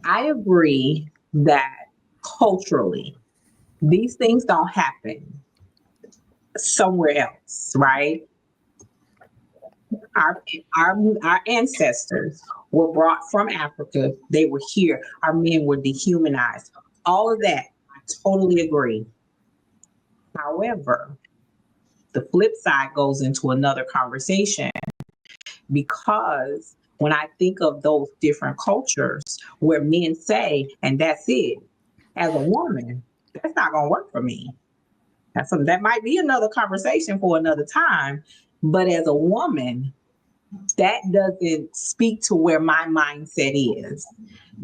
Speaker 1: I agree that culturally, these things don't happen somewhere else, right? Our ancestors were brought from Africa. They were here. Our men were dehumanized. All of that, I totally agree. However, the flip side goes into another conversation, because when I think of those different cultures where men say, and that's it, as a woman, that's not going to work for me. That might be another conversation for another time. But as a woman, that doesn't speak to where my mindset is,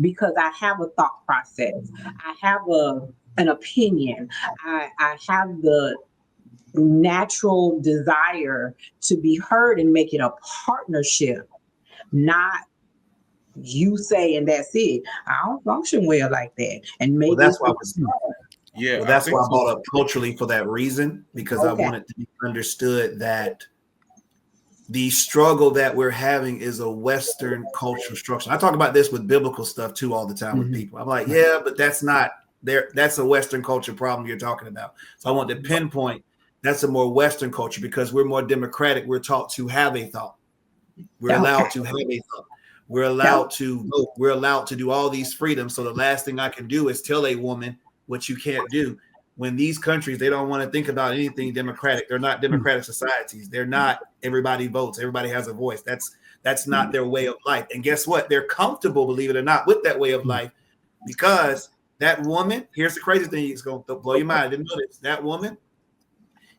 Speaker 1: because I have a thought process. I have an opinion. I have the natural desire to be heard and make it a partnership, not you say and that's it. I don't function well like that. And maybe
Speaker 4: that's why that's why I brought up culturally for that reason, because I wanted to be understood that the struggle that we're having is a Western cultural structure. I talk about this with biblical stuff too all the time with people. I'm like, yeah, but that's not there. That's a Western culture problem you're talking about. So I want to pinpoint that's a more Western culture because we're more democratic. We're taught to have a thought. We're allowed to have a thought. We're allowed to vote. We're allowed to do all these freedoms. So the last thing I can do is tell a woman what you can't do. When these countries, they don't want to think about anything democratic. They're not democratic societies. They're not everybody votes. Everybody has a voice. That's not their way of life. And guess what? They're comfortable, believe it or not, with that way of life because that woman, here's the crazy thing. It's going to blow your mind. I didn't know this. That woman,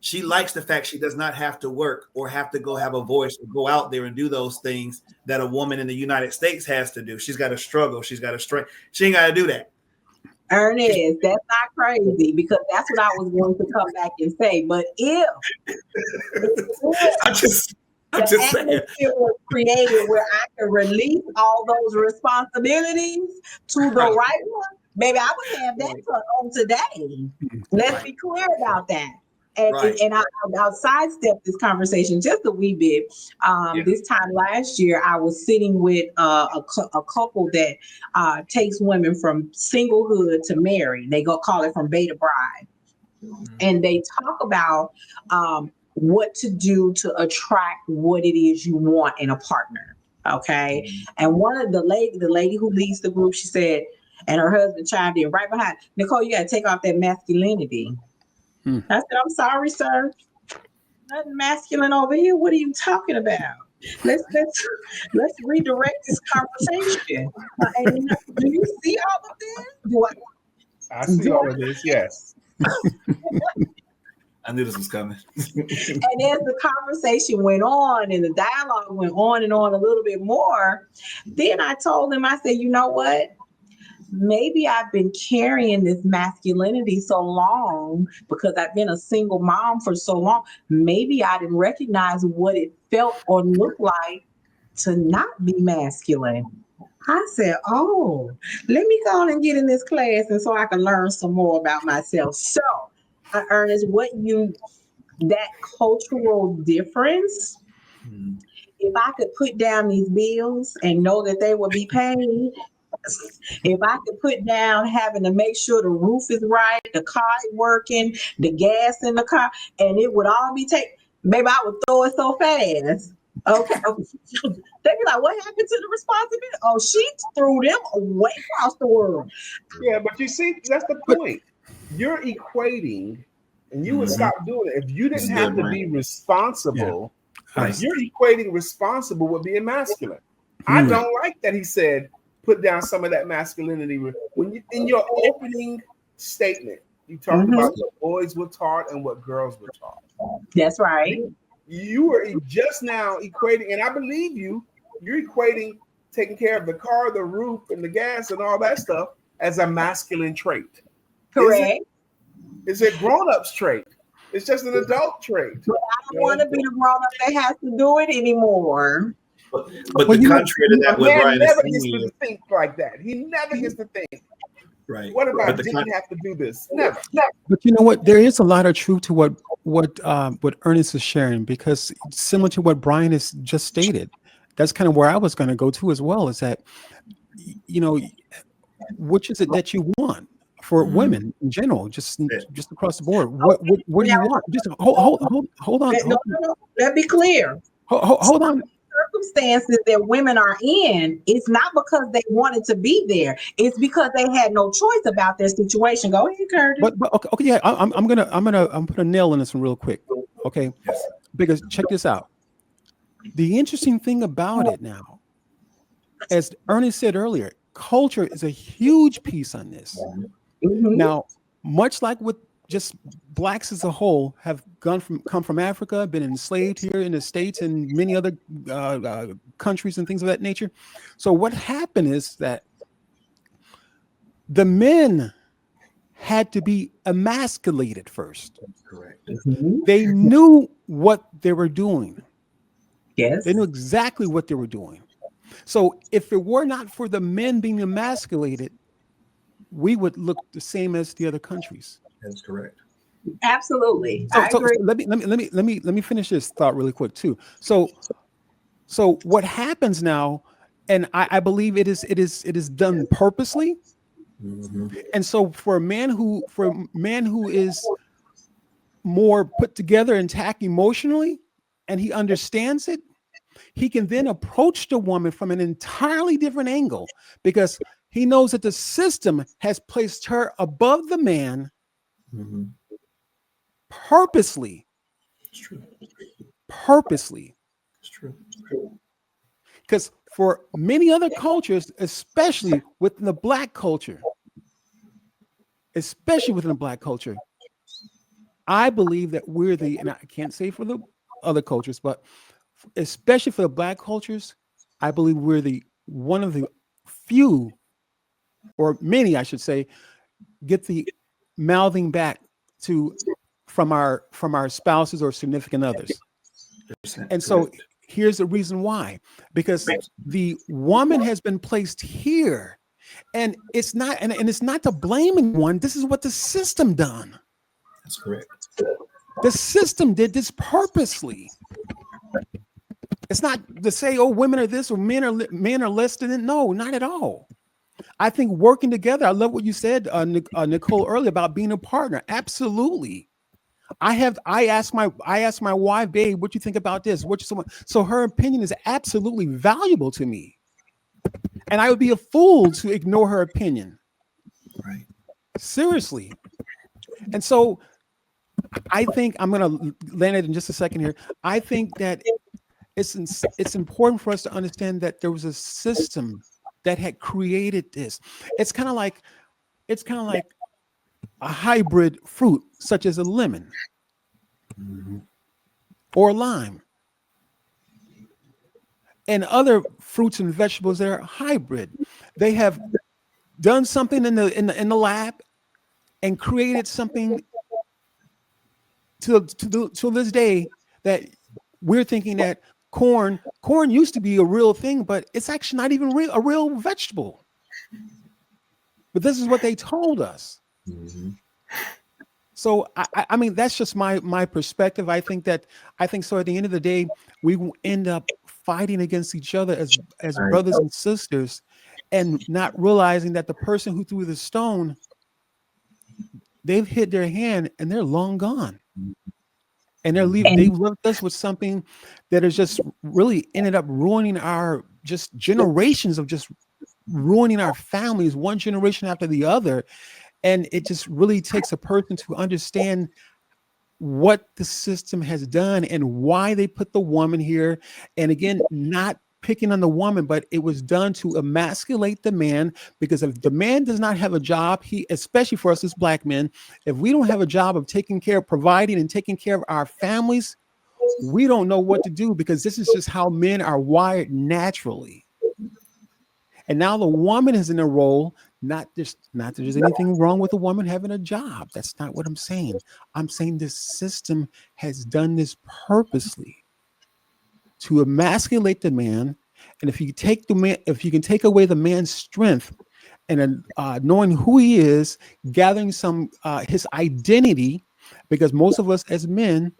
Speaker 4: she likes the fact she does not have to work or have to go have a voice or go out there and do those things that a woman in the United States has to do. She's got to struggle. She's got to struggle. She ain't got to do that.
Speaker 1: Ernest, that's not crazy because that's what I was going to come back and say. But if
Speaker 4: I'm just saying,
Speaker 1: was created where I can release all those responsibilities to the right one, maybe I would have that on today. Let's be clear about that. And I'll sidestep this conversation just a wee bit. This time last year, I was sitting with a couple that takes women from singlehood to married. They call it from beta bride. And they talk about what to do to attract what it is you want in a partner. Okay. And one of the lady who leads the group, she said, and her husband chimed in right behind, Nicole, you got to take off that masculinity. I said, I'm sorry, sir. Nothing masculine over here. What are you talking about? Let's redirect this conversation. And do you see all of this?
Speaker 2: I see all of this, yes.
Speaker 4: I knew this was coming.
Speaker 1: And as the conversation went on and the dialogue went on and on a little bit more, then I told him, I said, you know what? Maybe I've been carrying this masculinity so long because I've been a single mom for so long. Maybe I didn't recognize what it felt or looked like to not be masculine. I said, oh, let me go and get in this class and so I can learn some more about myself. So, Ernest, that cultural difference, if I could put down these bills and know that they will be paid, if I could put down having to make sure the roof is right, the car is working, the gas in the car, and it would all be taken, maybe I would throw it so fast. Okay. They'd be like, what happened to the responsibility? Oh, she threw them away across the world.
Speaker 2: Yeah, but you see, that's the point. You're equating, and you would stop doing it. If you didn't have to be responsible, you're equating responsible with being masculine. I don't like that he said, put down some of that masculinity. When you, in your opening statement, you talked about what boys were taught and what girls were taught.
Speaker 1: That's right.
Speaker 2: You were just now equating, and I believe you're equating taking care of the car, the roof, and the gas and all that stuff as a masculine trait.
Speaker 1: Correct.
Speaker 2: It's a grown-up's trait. It's just an adult trait.
Speaker 1: But I don't want to be the grown-up that has to do it anymore.
Speaker 4: But the contrary to that, what Brian
Speaker 2: never
Speaker 4: is
Speaker 2: gets
Speaker 4: saying,
Speaker 2: to think like that. He never gets to think.
Speaker 4: Right.
Speaker 2: What about didn't have to do this? Never.
Speaker 3: But you know what? There is a lot of truth to what Ernest is sharing, because similar to what Brian has just stated, that's kind of where I was going to go to as well. Is that, you know, which is it that you want for women in general, just across the board? What do you want? Just hold on.
Speaker 1: No. Let's be clear.
Speaker 3: Hold on.
Speaker 1: Circumstances that women are in, it's not because they wanted to be there. It's because they had no choice about their situation. Go ahead, Curtis.
Speaker 3: But okay, yeah, I'm gonna put a nail in this one real quick. Okay, because check this out. The interesting thing about it now, as Ernest said earlier, culture is a huge piece on this. Now, much like with just blacks as a whole have come from Africa, been enslaved here in the States and many other countries and things of that nature. So what happened is that the men had to be emasculated first.
Speaker 4: correct.
Speaker 3: They knew what they were doing.
Speaker 1: Yes.
Speaker 3: They knew exactly what they were doing. So if it were not for the men being emasculated, we would look the same as the other countries.
Speaker 4: That's correct.
Speaker 1: Absolutely.
Speaker 3: So,
Speaker 1: I agree.
Speaker 3: let me finish this thought really quick too. So So what happens now, and I believe it is done purposely.
Speaker 4: Mm-hmm.
Speaker 3: And so for a man who is more put together and tact emotionally, and he understands it, he can then approach the woman from an entirely different angle because he knows that the system has placed her above the man
Speaker 4: Mm-hmm.
Speaker 3: purposely,
Speaker 4: It's true.
Speaker 3: purposely.
Speaker 4: It's true.
Speaker 3: Because for many other cultures, especially within the black culture, I believe that we're the, and I can't say for the other cultures, but especially for the black cultures, I believe we're the one of the few, or many, I should say, get the mouthing back to from our spouses or significant others. And so
Speaker 4: Correct.
Speaker 3: here's the reason why, because the woman has been placed here, and it's not to blame anyone. This is what the system done.
Speaker 4: That's correct.
Speaker 3: The system did this purposely. It's not to say, oh, women are this or men are less than it. No, not at all. I think working together. I love what you said, Nicole, earlier about being a partner. Absolutely. I asked my wife, babe, what you think about this? So her opinion is absolutely valuable to me. And I would be a fool to ignore her opinion.
Speaker 4: Right.
Speaker 3: Seriously. And so I think I'm going to land it in just a second here. I think that it's important for us to understand that there was a system that had created this. It's kind of like a hybrid fruit, such as a lemon
Speaker 4: Mm-hmm.
Speaker 3: or a lime, and other fruits and vegetables that are hybrid. They have done something in the lab and created something to this day that we're thinking that corn used to be a real thing, but it's actually not even a real vegetable. But this is what they told us.
Speaker 4: Mm-hmm.
Speaker 3: So I mean, that's just my perspective. I think so. At the end of the day, we will end up fighting against each other as
Speaker 4: Right.
Speaker 3: brothers and sisters, and not realizing that the person who threw the stone, they've hit their hand and they're long gone, and they've left us with something that has just really ended up ruining our just generations of just ruining our families, one generation after the other. And it just really takes a person to understand what the system has done and why they put the woman here. And again, not picking on the woman, but it was done to emasculate the man, because if the man does not have a job, especially for us as black men, if we don't have a job of taking care of, providing and taking care of our families, we don't know what to do, because this is just how men are wired naturally. And now the woman is in a role, not that there's anything wrong with a woman having a job. That's not what I'm saying. I'm saying this system has done this purposely to emasculate the man. And if you can take away the man's strength and knowing who he is, gathering his identity, because most of us as men,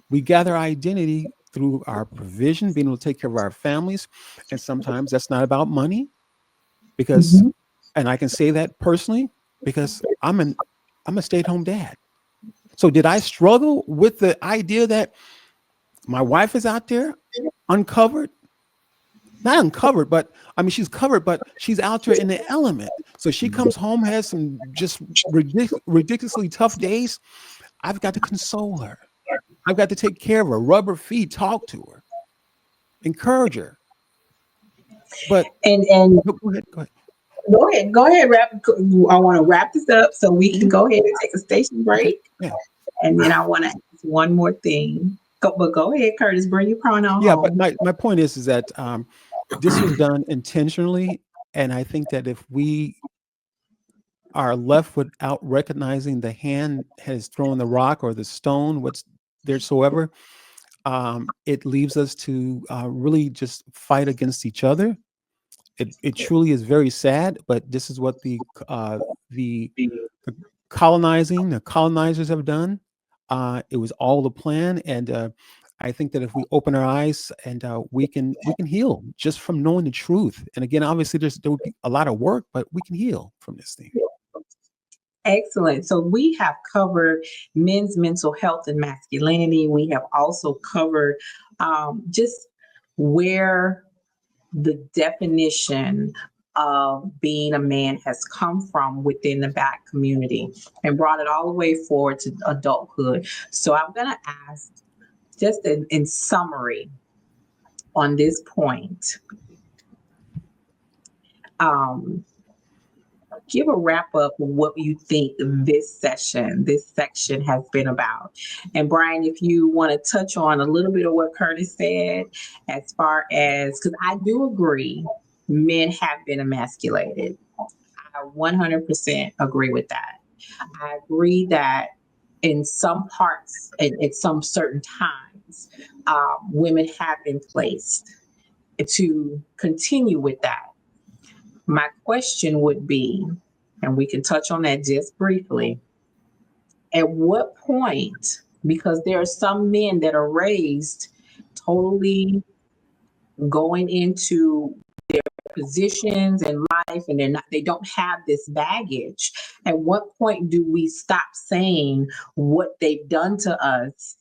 Speaker 3: we gather identity through our provision, being able to take care of our families. And sometimes that's not about money, because, and I can say that personally, because I'm a stay-at-home dad. So did I struggle with the idea that my wife is out there uncovered? Not uncovered, but I mean, she's covered, but she's out there in the element. So she comes home, has some just ridiculously tough days. I've got to console her. I've got to take care of her, rub her feet, talk to her, encourage her. But
Speaker 1: And
Speaker 3: go ahead.
Speaker 1: go ahead, wrap. I want to wrap this up so we can go ahead and take a station break.
Speaker 3: Yeah.
Speaker 1: And then I want to ask one more thing. But go ahead, Curtis, bring your pronoun
Speaker 3: Yeah,
Speaker 1: home.
Speaker 3: but my point is that this was done intentionally, and I think that if we are left without recognizing the hand has thrown the rock or the stone, what's theresoever, it leaves us to really just fight against each other. It truly is very sad, but this is what the colonizers have done. It was all the plan, and I think that if we open our eyes and we can heal just from knowing the truth. And again, obviously, there would be a lot of work, but we can heal from this thing.
Speaker 1: Excellent. So we have covered men's mental health and masculinity. We have also covered just where the definition of being a man has come from within the Black community and brought it all the way forward to adulthood. So I'm going to ask, just in summary on this point, give a wrap up of what you think this section has been about. And Brian, if you want to touch on a little bit of what Curtis said, as far as, because I do agree, men have been emasculated. I 100% agree with that. I agree that in some parts, at some certain times, women have been placed to continue with that. My question would be, and we can touch on that just briefly, at what point, because there are some men that are raised totally going into their positions in life and they don't have this baggage. At what point do we stop saying what they've done to us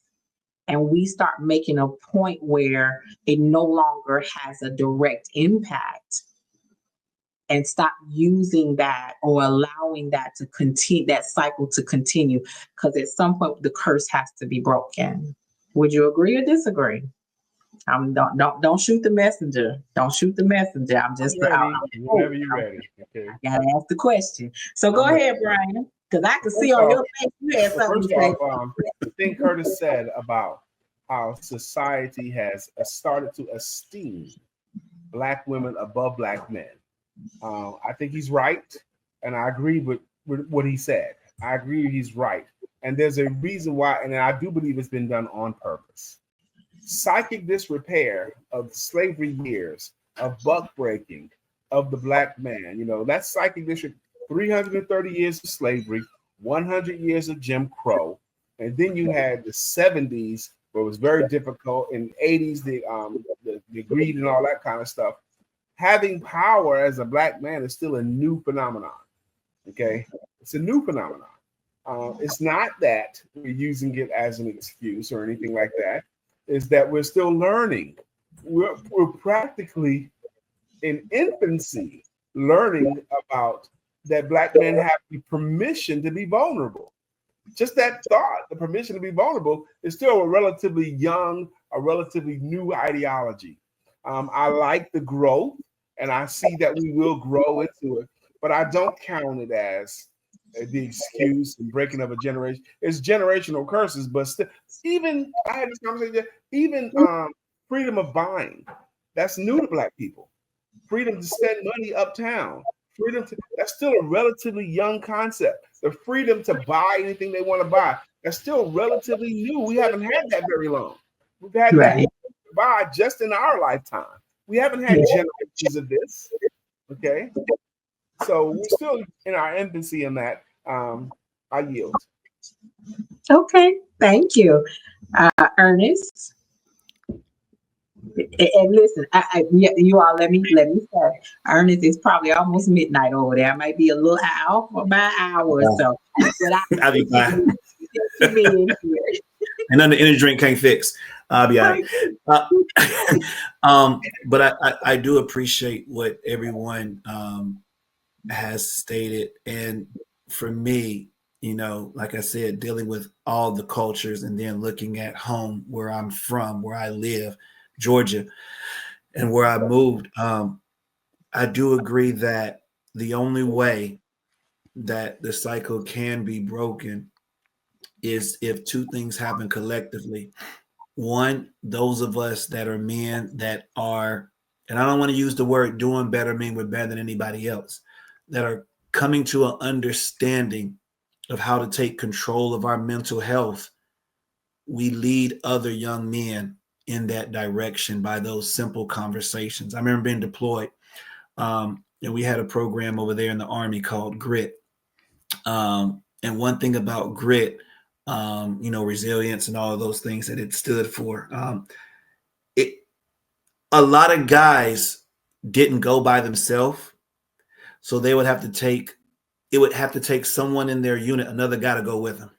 Speaker 1: and we start making a point where it no longer has a direct impact, and stop using that or allowing that to continue, that cycle to continue? Because at some point the curse has to be broken. Would you agree or disagree? Don't shoot the messenger. Don't shoot the messenger. I'm just
Speaker 2: whenever you're ready. Okay.
Speaker 1: I gotta ask the question. So go ahead, Brian, because I can see
Speaker 2: First
Speaker 1: on
Speaker 2: off-
Speaker 1: your face you had something
Speaker 2: First
Speaker 1: to say.
Speaker 2: off, the thing Curtis said about how society has started to esteem Black women above Black men. I think he's right, and I agree with what he said. I agree he's right. And there's a reason why, and I do believe it's been done on purpose. Psychic disrepair of slavery years, of buck breaking, of the Black man. You know, that's psychic disrepair. 330 years of slavery, 100 years of Jim Crow, and then you had the 70s where it was very difficult, in 80s the greed and all that kind of stuff. Having power as a Black man is still a new phenomenon. Okay, it's a new phenomenon. It's not that we're using it as an excuse or anything like that. Is that we're still learning. We're practically in infancy learning about that Black men have the permission to be vulnerable. Just that thought, the permission to be vulnerable, is still a relatively young, a relatively new ideology. I like the growth, and I see that we will grow into it, but I don't count it as the excuse and breaking of a generation. It's generational curses, but still, even I had this conversation, even freedom of buying, that's new to Black people. Freedom to spend money uptown. That's still a relatively young concept. The freedom to buy anything they want to buy, that's still relatively new. We haven't had that very long. We've had that buy just in our lifetime. We haven't had generations of this. Okay. So we're still in our infancy in that. I yield.
Speaker 1: Okay, thank you, Ernest. And listen, you all let me say, Ernest, is probably almost midnight over there. I might be a little off by an hour or so, but
Speaker 4: I'll be fine.
Speaker 1: And
Speaker 4: then the energy drink can't fix. I'll be all right. But I do appreciate what everyone has stated, and for me, you know, like I said, dealing with all the cultures and then looking at home, where I'm from, where I live, Georgia, and where I moved, I do agree that the only way that the cycle can be broken is if two things happen collectively. One, those of us that are men that are, and I don't want to use the word doing better, mean we're better than anybody else, that are coming to an understanding of how to take control of our mental health. We lead other young men in that direction by those simple conversations. I remember being deployed, and we had a program over there in the Army called Grit. And one thing about Grit resilience and all of those things that it stood for. A lot of guys didn't go by themselves, so it would have to take someone in their unit, another guy, to go with them.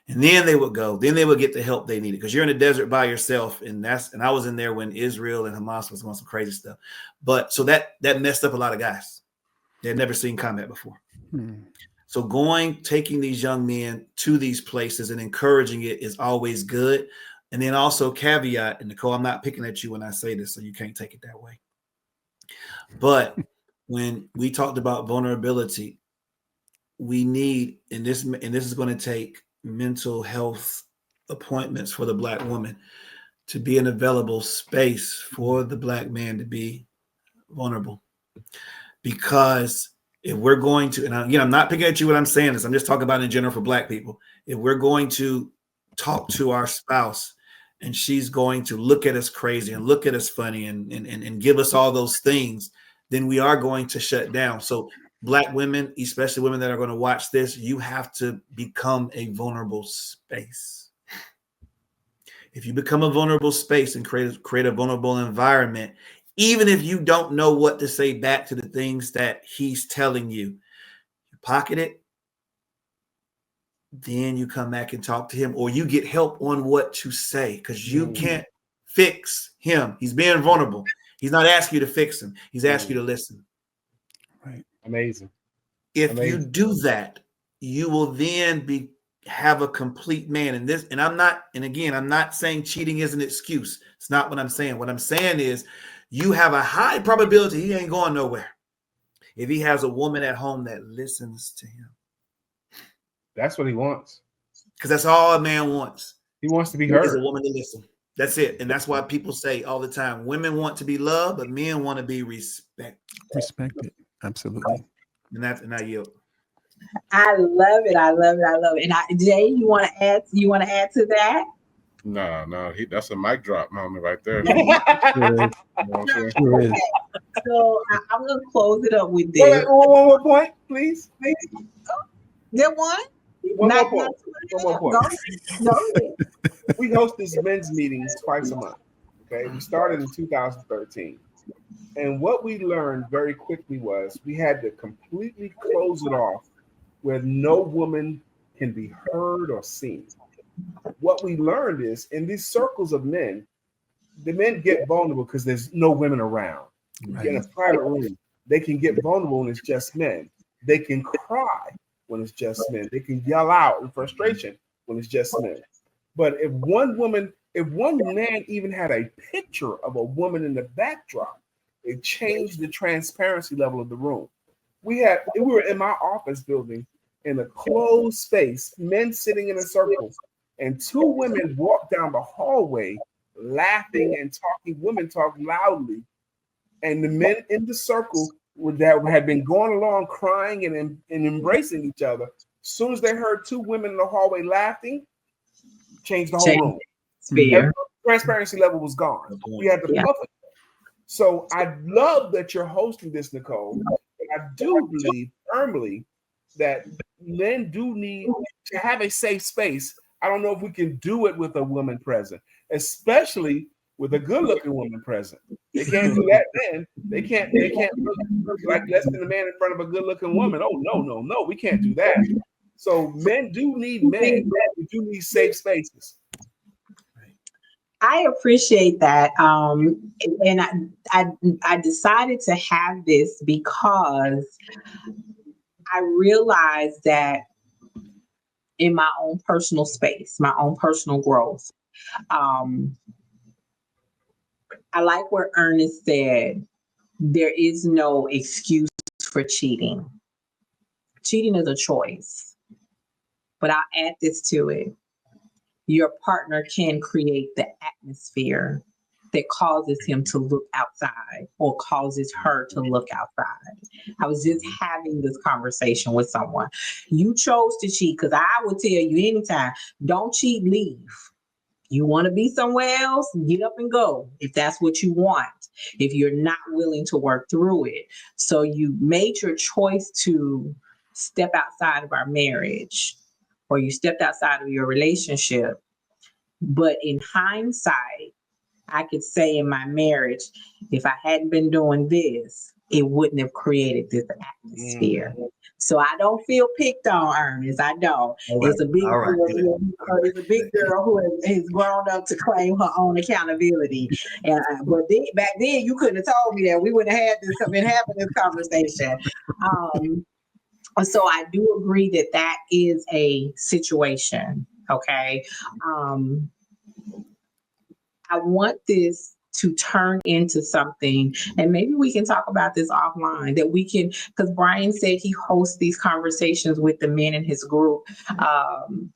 Speaker 4: And then they would get the help they needed, because you're in the desert by yourself. And I was in there when Israel and Hamas was going some crazy stuff. But so that messed up a lot of guys. They had never seen combat before. So taking these young men to these places and encouraging it is always good. And then also caveat, and Nicole, I'm not picking at you when I say this, so you can't take it that way. But when we talked about vulnerability, we need, and this is going to take mental health appointments for the Black woman, to be an available space for the Black man to be vulnerable. Because if we're going to, and again, I'm not picking at you when I'm saying this, I'm just talking about in general for Black people. If we're going to talk to our spouse and she's going to look at us crazy and look at us funny and give us all those things, then we are going to shut down. So Black women, especially women that are going to watch this, you have to become a vulnerable space. If you become a vulnerable space and create a vulnerable environment, even if you don't know what to say back to the things that he's telling you, you pocket it, then you come back and talk to him, or you get help on what to say, because you can't fix him. He's being vulnerable. He's not asking you to fix him. He's asking you to listen.
Speaker 3: Right.
Speaker 2: Amazing.
Speaker 4: If you do that, you will then have a complete man. I'm not saying cheating is an excuse. It's not what I'm saying. What I'm saying is you have a high probability he ain't going nowhere if he has a woman at home that listens to him.
Speaker 2: That's what he wants.
Speaker 4: Because that's all a man wants.
Speaker 2: He wants to be heard.
Speaker 4: Is a woman to listen. That's it. And that's why people say all the time, women want to be loved, but men want to be respected.
Speaker 3: Respected. Absolutely.
Speaker 4: And I yield.
Speaker 1: I love it. I love it. And Jay, you want to add to that?
Speaker 5: No, that's a mic drop moment right there.
Speaker 3: Sure is.
Speaker 1: So I'm going to close it up with this.
Speaker 2: Wait, one more point, please.
Speaker 1: There one?
Speaker 2: One more point.
Speaker 1: Go ahead.
Speaker 2: We host these men's meetings twice a month. Okay, we started in 2013. And what we learned very quickly was we had to completely close it off where no woman can be heard or seen. What we learned is in these circles of men, the men get vulnerable because there's no women around. Right. In a private room, they can get vulnerable when it's just men. They can cry when it's just men. They can yell out in frustration when it's just men. But if one man even had a picture of a woman in the backdrop, it changed the transparency level of the room. We were in my office building in a closed space, men sitting in a circle, and two women walked down the hallway laughing and talking. Women talked loudly, and the men in the circle that had been going along crying and embracing each other, as soon as they heard two women in the hallway laughing, changed the whole room. Transparency level was gone. We had to public. So I love that you're hosting this, Nicole. I do believe firmly that men do need to have a safe space. I don't know if we can do it with a woman present, especially with a good-looking woman present. They can't do that then. They can't look like less than a man in front of a good-looking woman. Oh, no, we can't do that. So men do need men. We do need safe spaces.
Speaker 1: I appreciate that. And I decided to have this because I realized that in my own personal space, my own personal growth, I like what Ernest said. There is no excuse for cheating. Cheating is a choice. But I'll add this to it. Your partner can create the atmosphere that causes him to look outside or causes her to look outside. I was just having this conversation with someone. You chose to cheat because I would tell you anytime, don't cheat, leave. You want to be somewhere else, get up and go if that's what you want, if you're not willing to work through it. So you made your choice to step outside of our marriage. or you stepped outside of your relationship. But in hindsight, I could say in my marriage, if I hadn't been doing this, it wouldn't have created this atmosphere. So I don't feel picked on, Ernest. I don't. It's a big girl. It's a big girl who has grown up to claim her own accountability. But back then, you couldn't have told me that. We wouldn't have been having this conversation. So I do agree that is a situation. Okay. I want this to turn into something, and maybe we can talk about this offline, that we can, because Brian said he hosts these conversations with the men in his group. Did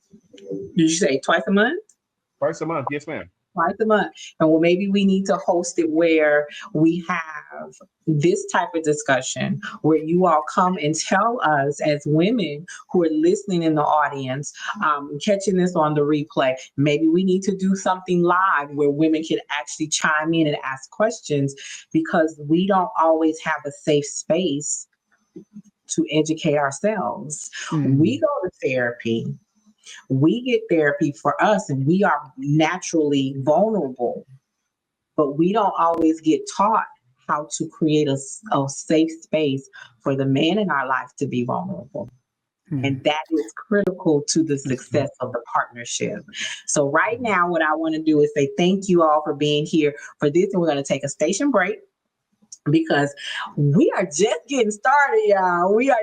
Speaker 1: you say twice a month?
Speaker 2: Twice a month, yes, ma'am.
Speaker 1: Twice a month. And well, maybe we need to host it where we have this type of discussion where you all come and tell us as women who are listening in the audience, catching this on the replay. Maybe we need to do something live where women can actually chime in and ask questions, because we don't always have a safe space to educate ourselves. We go to therapy. We get therapy for us, and we are naturally vulnerable, but we don't always get taught how to create a safe space for the man in our life to be vulnerable. And that is critical to the success of the partnership. So right now, what I want to do is say thank you all for being here for this, and we're going to take a station break because we are just getting started, y'all. We are